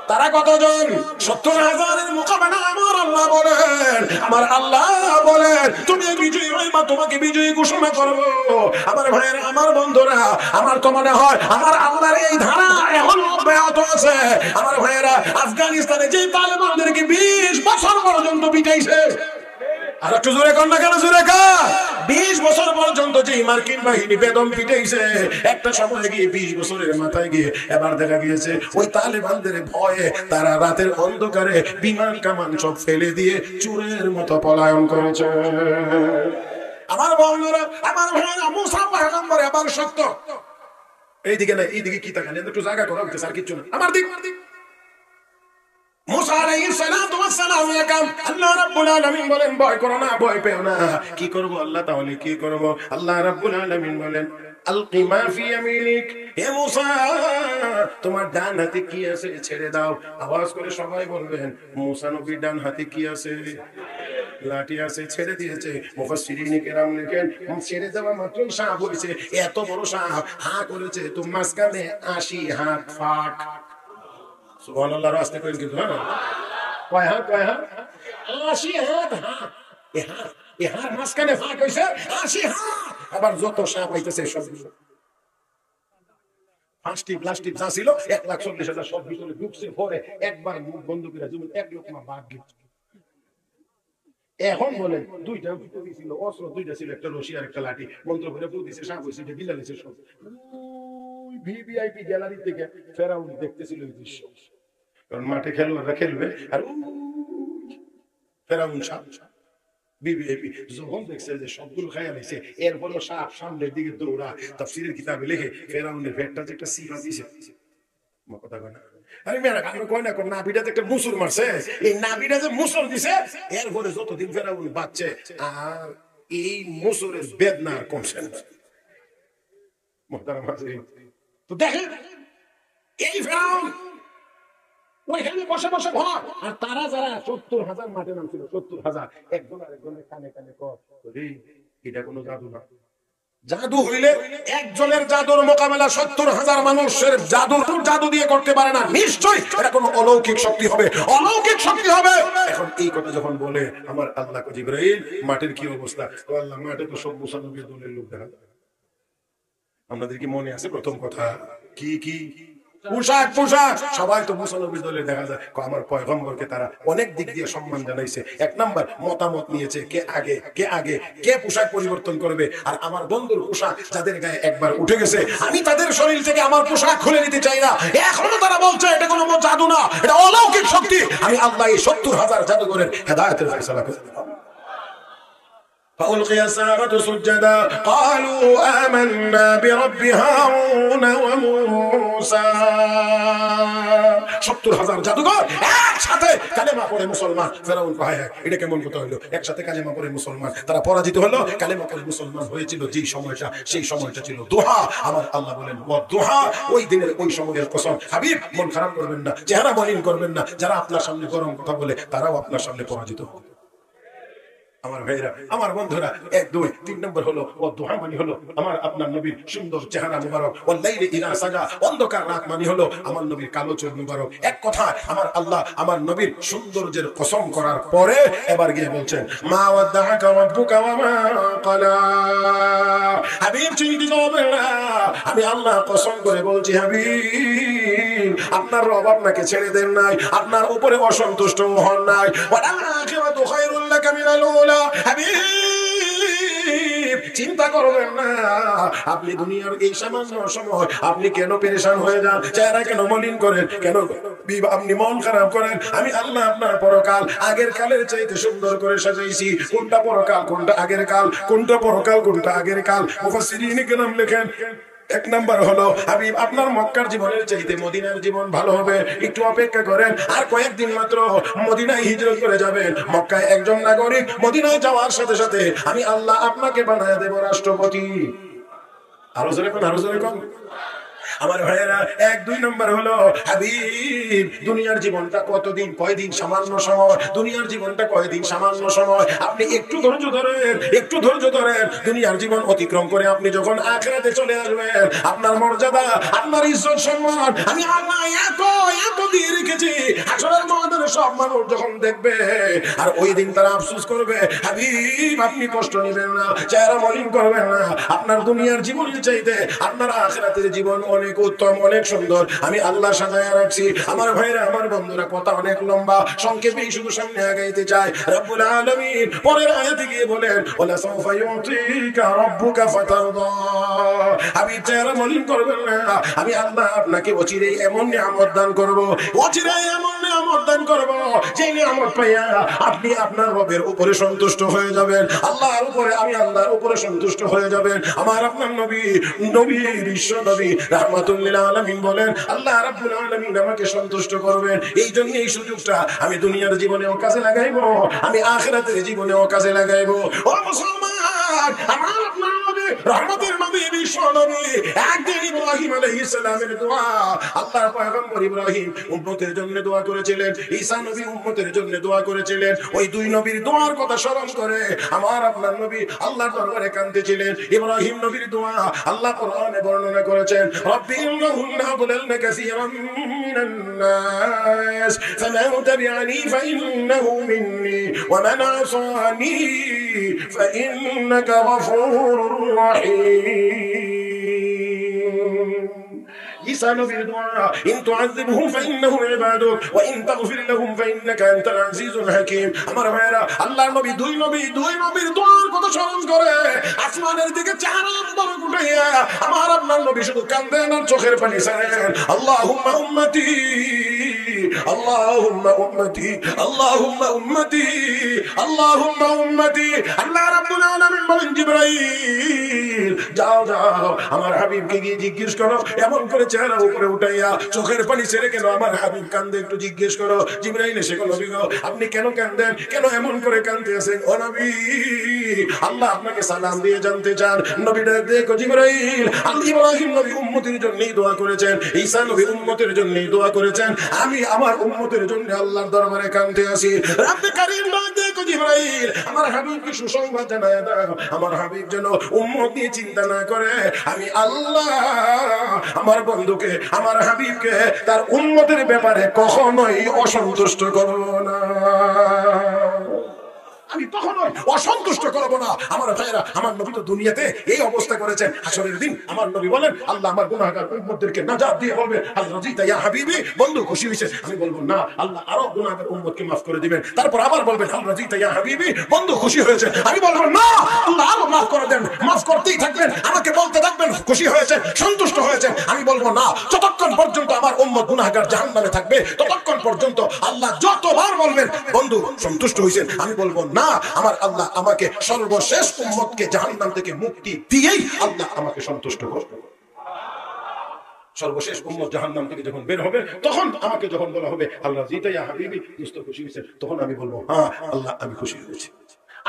তারা কতজন? 70,000-এর মোকাবেলা আমার আল্লাহ বলেন, আমার আল্লাহ বলেন তুমি বিজয়ী হইবা, তোমাকে বিজয়ী ঘোষণা করব। আমার ভাইয়েরা, আমার বন্ধুরা, আমার তো মনে হয় আমার আল্লাহর এই ধারা এখন অব্যাহত আছে। আমার ভাইয়েরা, আফগানিস্তানে যে তালেবানদেরকে 20 বছর পর্যন্ত পিটাইছে, আর একটু জোরে কর না কেন? জোরে কর। 20 বছর পর্যন্ত যে মার্কিন বাহিনী বেদম পিটাইছে, একটা সময় গিয়ে 20 বছরের মাথায় গিয়ে এবার দেখা গিয়েছে ওই তালেবানদের ভয়ে তারা রাতের অন্ধকারে বিমান কামান সব ফেলে দিয়ে চোরের মতো পলায়ন করেছে। আমার বন্ধুরা, আমার ভাইরা, মুসা পয়গম্বর এবার সত্য। এইদিকে না, এইদিকে কি তাকান? একটু জায়গা করা হচ্ছে, আর কিচ্ছু না। আমার দিক মুসা আলাইহিস সালাতু ওয়াস সালাম একাম। আল্লাহ রাব্বুল আলামিন বলেন ভয় করো না, ভয় পেও না। কি করব আল্লাহ? তাহলে কি করব? আল্লাহ রাব্বুল আলামিন বলেন আলকি মা ফি ইয়ামিনিক, হে মুসা তোমার ডান হাতে কি আছে ছেড়ে দাও। আওয়াজ করে সবাই বলবেন মুসা নবীর ডান হাতে কি আছে? লাঠি আছে, ছেড়ে দিয়েছে। মুফাসসিরিন কেরাম লেখেন ছেড়ে দেওয়া মাত্রই সাপ হয়েছে। এত বড় সাপ হা করেছে তো মাঝখানে 80 হাত ফাঁক। সুবহানাল্লাহ, রাস্তা কইল কিন্তু হ্যাঁ, কয় হাত? কয় হাত? 80 হাত। হাত এ হাত মাঝখানে ফাঁক হইছে 80 হাত। আবার যত সাপ হইতেছে সব প্লাস্টিক যা ছিল 1,40,000 সব ভিতরে ঢুকছে। পরে একবার মুখ বন্ধ করে যেমন এক লোকমা বাঘ গেছে। এখন বলে দুইটা ছিল অস্ত্র, দুইটা ছিল, একটা রশি আর একটা লাঠি। মন্ত্র করে বউ দিছে, সাপ হইছে, গিলা দিছে সব। ভিভিআইপি গ্যালারি থেকে ফেরাউন দেখতেছিল এই দৃশ্য, কারণ মাঠে খেলোয়াড়রা খেলবে আর ফেরাউন সাপ। ভিভিআইপি যখন দেখছে যে সবগুলো খাইয়া নিছে, এরপরও সাপ সামনের দিকে দৌড়া। তাফসীরের কিতাবে লিখে ফেরাউনের পেটটা যে একটা সিফা দিছে। কথা কয় না? আরে মেয়েরা কারণ কয় না, নাভিটাতে একটা মুসুর মারছে, এই নাভিটা যে মুসুর দিছে, এরপরে যতদিন ফেরাউন বাঁচছে আর এই মুসুরের বেদনা আর কমছে না। মুহতারাম হাজিরিন, তো দেখেন এই ফেরাউন ওইখানে বসে বসে ভয়। আর তারা যারা 70,000 মাঠে নামছিল, 70,000 একজন আরেকজনের কানে কানে কয় এটা কোনো জাদু না। জাদু হইলে একজনের জাদুর মোকাবেলা 70,000 মানুষের জাদু দিয়ে করতে পারে না। নিশ্চয়ই এটা কোনো অলৌকিক শক্তি হবে, অলৌকিক শক্তি হবে। এখন এই কথা যখন বলে আমার আল্লাহ জিবরাইল, মাঠের কি অবস্থা? আল্লাহ, মাঠে তো সব মুসা নবীর দলের লোক দেখা যায়। আপনাদের কি মনে আছে প্রথম কথা কি কি? পোশাক সবাই তো মুসা নবীর দলে দেখা যায়। আমার পয়গম্বরকে তারা অনেক দিক দিয়ে সম্মান জানাইছে। এক নাম্বার মতামত নিয়েছে, কে আগে কে পোশাক পরিবর্তন করবে। আর আমার বন্ধুর পোশাক যাদের গায়ে একবার উঠে গেছে, আমি তাদের শরীর থেকে আমার পোশাক খুলে নিতে চাই না। এখনো তারা বলছে এটা কোনো জাদু না, এটা অলৌকিক শক্তি। আমি আল্লাহ এই 70,000 জাদুঘরের হেদায়েতের ফয়সালা করে দিলাম। فألقي السحرة سجدا قالوا آمنا برب هارون وموسى। 70,000 জাদুঘর একসাথে কালেমা পড়ে মুসলমান। ফেরাউন কয় এটা কেমন কথা হলো? একসাথে কালেমা পড়ে মুসলমান, তারা পরাজিত হলো। কালেমা পড়ে মুসলমান হয়েছিল যেই সময়টা, সেই সময়টা ছিল দুহা। আমার আল্লাহ বলেন দুহা, ওই দিনের ওই সময়ের কসম। হাবিব, মন খারাপ করবেন না, চেহারা মলিন করবেন না। যারা আপনার সামনে গরম কথা বলে তারাও আপনার সামনে পরাজিত হবে। আমার ভাইরা, আমার বন্ধুরা, 1 2 3 নম্বর হলো দুহা মানে হলো আমার আপনার নবীর সুন্দর চেহারা মুবারক। ওয়াল্লাইলি ইযা সাজা, অন্ধকার রাত মানে হলো আমার নবীর কালো চোখ মুবারক। এক কথা আমার আল্লাহ আমার নবীর সৌন্দর্যের কসম করার পরে এবার গিয়ে বলছেন মা ওয়াদাআকা রাব্বুকা ওয়া মা ক্বালা। হাবিব চিন্তিত হবেন না, আমি আল্লাহ কসম করে বলছি হাবিব, আপনার রব আপনাকে ছেড়ে দেন নাই, আপনার উপরে অসন্তুষ্ট হন নাই। ওয়াল আখিরাতু খায়রুল লাকা মিনাল উলা। চিন্তা করবেন না, আপনি দুনিয়ার এই সামান্য সময় আপনি কেন পেরেশান হয়ে যান, চেহারা কেন মলিন করেন, কেন আপনি মন খারাপ করেন? আমি আল্লাহ আপনার পরকাল আগের কালের চাইতে সুন্দর করে সাজাইছি। কোনটা পরকাল, কোনটা আগের কাল, কোনটা পরকাল, কোনটা আগের কাল, মুফাসসিরিন কেরাম লেখেন। 1 নাম্বার হলো হাবিব, আপনার মক্কার জীবনের চাইতে মদিনার জীবন ভালো হবে। একটু অপেক্ষা করেন, আর কয়েকদিন মাত্র মদিনায় হিজরত করে যাবেন। মক্কায় একজন নাগরিক, মদিনায় যাওয়ার সাথে সাথে আমি আল্লাহ আপনাকে বানায় দেব রাষ্ট্রপতি। আরো জোরে কোন, আরো জোরে কোন। আমার ভাইয়েরা, 1-2 নম্বর হলো হাবিব দুনিয়ার জীবনটা কতদিন, কয়দিন, সামান্য সময়। দুনিয়ার জীবনটা কয়দিন, সামান্য সময়। আপনি একটু ধৈর্য ধরেন, একটু ধৈর্য ধরেন। দুনিয়ার জীবন অতিক্রম করে আপনি যখন আখিরাতে চলে আসবেন, আপনার মর্যাদা, আপনার ইজ্জত, সম্মান আমি আল্লাহ এত এত দিয়ে রেখেছি। হাসরের ময়দানে সব মানুষ যখন দেখবে, আর ওই দিন তারা আফসোস করবে, হাবিব আপনি কষ্ট নেবেন না, চেহারা মলিন করবেন না। আপনার দুনিয়ার জীবনের চাইতে আপনার আখিরাতের জীবন অনেক উত্তম, অনেক সুন্দর আমি আল্লাহ সাজায়া রাখছি। আমার ভাইরা, আমার বন্ধুরা, কথা অনেক লম্বা, সংক্ষেপেই শুধু সামনে আগাইতে চাই। রব্বুল আলামিন পরের আয়াতে গিয়ে বলেন, ওয়ালা সাওফা ইউতিকা রাব্বুকা ফাতারদা। আমি চেহারা মলিন করবেন না, আমি আল্লাহ আপনাকে অচিরেই এমন নিয়ামত দান করব, অচিরেই এমন নিয়ামত দান করব, যে নিয়ামত পাইয়া আপনি আপনার রবের উপরে সন্তুষ্ট হয়ে যাবেন, আল্লাহর উপরে, আমি আল্লাহর উপরে সন্তুষ্ট হয়ে যাবেন। আমার আপনার নবী, নবী বিশ্ব নবী রাহমাতুল লিল আলামিন বলেন, আল্লাহ রাব্বুল আলামিন আমাকে সন্তুষ্ট করবেন। এই জন্য এই সুযোগটা আমি দুনিয়ার জীবনেও কাজে লাগাইবো, আমি আখিরাতের জীবনেও কাজে লাগাইবো। ও মুসলমান, আমার আপনার নবী, রহমতের নবী, বিশ্ব নবী, একদিন ইব্রাহিম আলাইহিস সালামের দোয়া, আল্লাহর পয়গম্বর ইব্রাহিম উম্মতের জন্য দোয়া করেছিলেন, ঈসা নবী উম্মতের জন্য দোয়া করেছিলেন। ওই দুই নবীর দোয়ার কথা স্মরণ করে আমার আপনার নবী আল্লাহর দরবারে কাঁদতেছিলেন। ইব্রাহিম নবীর দোয়া আল্লাহ কোরআনে বর্ণনা করেছেন, রব্বি ইন্নাহুন্না আদলালনা কাসীরাম মিনান নাস ফামান তাবিআনি ফাইন্নাহু মিন্নি ওয়া মান আসানি ফাইন্নাকা গফুরুর রাহিম। ঈসা নবীর দোয়া, ইন তুআযিবহুম ফাইন্নাহুম ইবাদুক ওয়া ইন তাগফির লাহুম ফাইন্নাকা আনতাল আজিজুল হাকীম। আমার ভাইরা, আল্লাহর নবী, দুই নবীর দোয়ার কথা স্মরণ করে আসমানের দিকে চেহারা মুবারক উঠাইয়া আমার আপনার নবী শুধু কাঁদেন আর চোখের পানি ছাড়েন, আল্লাহুম্মা উম্মতি, আল্লাহুম্মা উম্মতি, আল্লাহুম্মা উম্মতি, আল্লাহুম্মা উম্মতি। আল্লাহ রাব্বুল আলামিন বলেন, জিবরাইল যাও যাও আমার হাবিবকে গিয়ে জিজ্ঞেস করো, এমন করে চেহারা উপরে উঠাইয়া চোখের পানি ছেড়ে কেন আমার হাবিব কান্দে একটু জিজ্ঞেস করো। জিবরাইল এসে বলল, নবী গো, আপনি কেন কাঁদেন, কেন এমন করে কাঁদতে আছেন? ও নবী, আল্লাহ আপনাকে সালাম দিয়ে জানতে চান। নবী ডাক দেখো, জিবরাইল, আল্লাহ ইব্রাহিম নবী উম্মতের জন্যই দোয়া করেছেন, ঈসা নবী উম্মতের জন্যই দোয়া করেছেন, আমি আমার উম্মতের জন্য আল্লাহর দরবারে কাঁদতে আসি। রব্বে কারীম ডাক দেখো, জিবরাইল, আমার হাবিবকে সুসংবাদ জানায় দাও, আমার হাবিব যেন উম্মত নিয়ে চিন্তা না করে, আমি আল্লাহ আমার বন্ধুকে, আমার হাবিবকে তার উম্মতের ব্যাপারে কখনোই অসন্তুষ্ট করব না, আমি কখনোই অসন্তুষ্ট করব না। আমার ভাইরা, আমার নবী তো দুনিয়াতে এই অবস্থা করেছেন, হাসরের দিন আমার নবী বলেন, আল্লাহ আমার গুনাহগার উম্মতদেরকে নাজাত দিয়ে বলবে, আল্লাহ রাজিতা ইয়া হাবিবি, বন্ধু খুশি হয়েছে? আমি বলবো না, আল্লাহ আরো গুনাহগার উম্মতকে মাফ করে দিবেন। তারপর আবার বলবেন, আল্লাহ রাজিতা ইয়া হাবিবি, বন্ধু খুশি হয়েছে? আমি বলবো না, আল্লাহ আরো মাফ করে দেন, মাফ করতেই থাকবেন, আমাকে বলতে থাকবেন খুশি হয়েছে, সন্তুষ্ট হয়েছে। আমি বলবো না, যতক্ষণ পর্যন্ত আমার উম্মত গুনাহগার জাহান্নামে থাকবে, ততক্ষণ পর্যন্ত আল্লাহ যতবার বলবেন বন্ধু সন্তুষ্ট হয়েছেন, আমি বলবো না, আমার আল্লাহ আমাকে সর্বশেষ উম্মতকে জাহান্নাম থেকে মুক্তি দিয়েই আল্লাহ আমাকে সন্তুষ্ট করবে। সর্বশেষ উম্মত জাহান্নাম থেকে যখন বের হবে, তখন আমাকে যখন বলা হবে, আল্লাহ জিতা ইয়া হাবিবি, দোস্ত খুশি হয়েছে, তখন আমি বলবো, হ্যাঁ আল্লাহ আমি খুশি হয়েছি,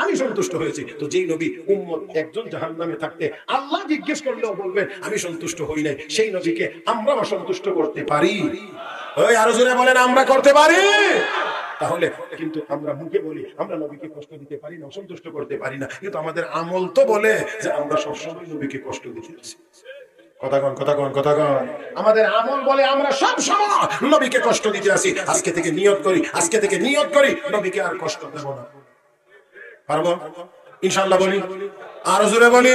আমি সন্তুষ্ট হয়েছি। তো যেই নবী উম্মত একজন জাহান্নামে থাকতে আল্লাহ জিজ্ঞেস করলেও বলবেন আমি সন্তুষ্ট হই নাই, সেই নবীকে আমরা সন্তুষ্ট করতে পারি? ওই আরো জোরে বলেন, আমরা করতে পারি? তাহলে কিন্তু আমরা মুখে বলি আমরা নবীকে কষ্ট দিতে পারি না, সন্তুষ্ট করতে পারি না, কিন্তু আমাদের আমল তো বলে যে আমরা সবসময় নবীকে কষ্ট দিতেছি। আমাদের আমল বলে আমরা সব সময় নবীকে কষ্ট দিতে আসি। আজকে থেকে নিয়ত করি, আজকে থেকে নিয়ত করি নবীকে আর কষ্ট দেব না। পারবো ইনশাআল্লাহ? বলি আরো জোরে বলি।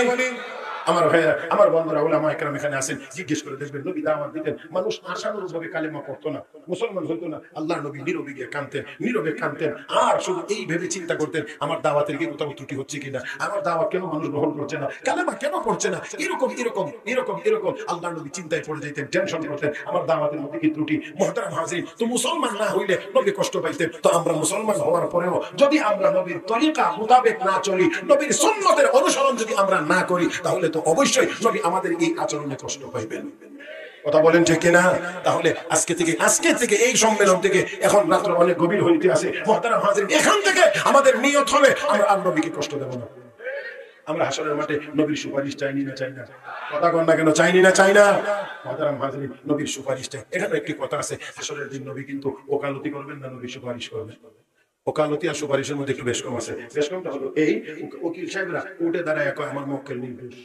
আমার ভাইয়া, আমার বন্ধুরা, ওলামা একরাম এখানে আছেন, জিজ্ঞেস করে দেখবেন নবী দাওয়াত দিতেন, মানুষ আশানুরূপভাবে কালেমা পড়তো না, মুসলমান হইতো না, আল্লাহর নবী নীরবে গিয়ে কাঁদতেন, নীরবে কাঁদতেন, আর শুধু এই ভেবে চিন্তা করতেন আমার দাওয়াতের কি কোথাও ত্রুটি হচ্ছে কিনা, আমার দাওয়াত কেন মানুষ গ্রহণ করছে না, কালেমা কেন পড়ছে না, এরকম এরকম এরকম এরকম আল্লাহর নবী চিন্তায় পড়ে যেতেন, টেনশন করতেন আমার দাওয়াতের মধ্যে কি ত্রুটি। মুহতারাম হাজির, তো মুসলমান না হইলে নবী কষ্ট পাইতেন, তো আমরা মুসলমান হওয়ার পরেও যদি আমরা নবীর তরিকা মোতাবেক না চলি, নবীর সুন্নতের অনুসরণ যদি আমরা না করি, তাহলে তো অবশ্যই নবী আমাদের এই আচরণে কষ্ট পাইবেন। কথা বলেন ঠিক কিনা? তাহলে আজকে থেকে এই সম্মেলন থেকে, এখন রাত্র অনেক গভীর হইতে আছে, মুহতারাম হাজির, এখান থেকে আমাদের নিয়ত হবে আমরা আর নবীকে কষ্ট দেব না, আমরা হাসরের মাঠে নবীর সুপারিশ চাইনি না চাই না? কথা কন না কেন, চাইনি না চাই না? মহতারাম হাজরিন, নবীর সুপারিশ চাই। এখানে একটি কথা আছে, হাসরের দিন নবী কিন্তু ওকালতি করবেন না, নবী সুপারিশ করবেন। ওকালতি আর সুপারিশের মধ্যে একটু বেশ কম আছে। বেশ কমটা হলো এই, উকিল সাহেবরা উঠে দাঁড়ায় কয় আমার মক্কেল নির্দোষ,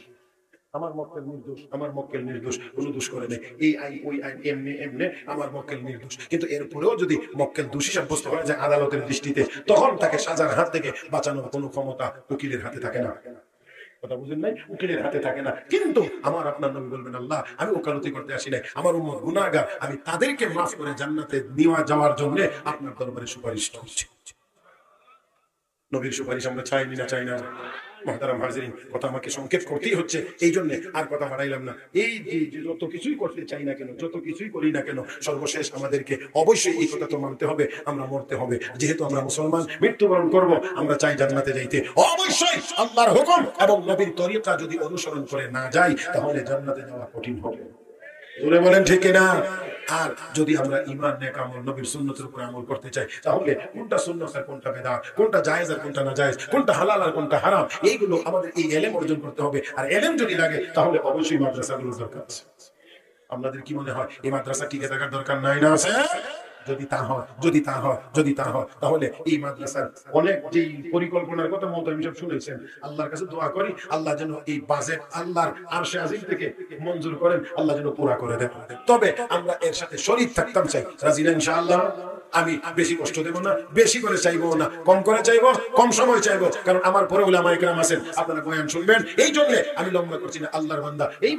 আমার মক্কেল নির্দোষ, আমার মক্কেল নির্দোষ, কোনো দোষ করে নেই, এই আইন ওই আইন, এমনি এমনি আমার মক্কেল নির্দোষ। কিন্তু এরপরেও যদি মক্কেল দোষী সাব্যস্ত হয় যায় আদালতের দৃষ্টিতে, তখন তাকে সাজার হাত থেকে বাঁচানোর কোনো ক্ষমতা উকিলের হাতে থাকে না। কথা বুঝেন নাই? উকিলের হাতে থাকে না। কিন্তু আমার আপনার নবী বলবেন, আল্লাহ আমি ওকালতি করতে আসি নাই, আমার উম্মত গুনাহগার, আমি তাদেরকে মাফ করে জান্নাতে নিয়ে যাওয়ার জন্য আপনার দরবারে সুপারিশ করছি। নবীর সুপারিশ আমরা চাইনি না চাই না? মহতারাম হাজিরিন, কথা আমাকে সংক্ষেপ করতেই হচ্ছে, এই জন্য আর কথা বাড়াইলাম না। এই যে যত কিছুই করতে চাই না কেন, যত কিছুই করি না কেন, সর্বশেষ আমাদেরকে অবশ্যই এই কথা তো মানতে হবে, আমরা মরতে হবে। যেহেতু আমরা মুসলমান, মৃত্যুবরণ করব, আমরা চাই জান্নাতে যাইতে, অবশ্যই আল্লাহর হুকুম এবং নবীর তরিকা যদি অনুসরণ করে না যাই, তাহলে জান্নাতে যাওয়া কঠিন হবে। জোরে বলেন ঠিক কিনা? আর যদি আমরা ঈমান নেক আমল নবীর সুন্নতের উপর আমল করতে চাই, তাহলে কোনটা সুন্নাত আর কোনটা বিদআত, কোনটা জায়েজ আর কোনটা নাজায়েজ, কোনটা হালাল আর কোনটা হারাম, এইগুলো আমাদের এই ইলম অর্জন করতে হবে। আর ইলম যদি লাগে, তাহলে অবশ্যই মাদ্রাসাগুলো দরকার আছে। আপনাদের কি মনে হয় এই মাদ্রাসা টিকে থাকার দরকার নাই না আছে? যদি তা হয়, যদি তা হয়, যদি তা হয়, তাহলে এই মাদ্রাসার অনেক যে পরিকল্পনার কথা মহতামিম সাহেব শুনেছেন, আল্লাহর কাছে দোয়া করি আল্লাহ যেন এই বাজেট আল্লাহর আরশে আজিম থেকে মঞ্জুর করেন, আল্লাহ যেন পুরা করে দেন। তবে আমরা এর সাথে শরীক থাকতাম চাই, রাজি না ইনশাআল্লাহ? আমি বেশি কষ্ট দেব না, বেশি করে চাইবো না, কম করে চাইবো, কম সময় চাইবো, কারণ আমার পরে উলামায়ে কেরাম আছেন, আপনারা বয়ান শুনবেন, এই জন্য আমি লম্বা করছি না। আল্লাহর বান্দা এই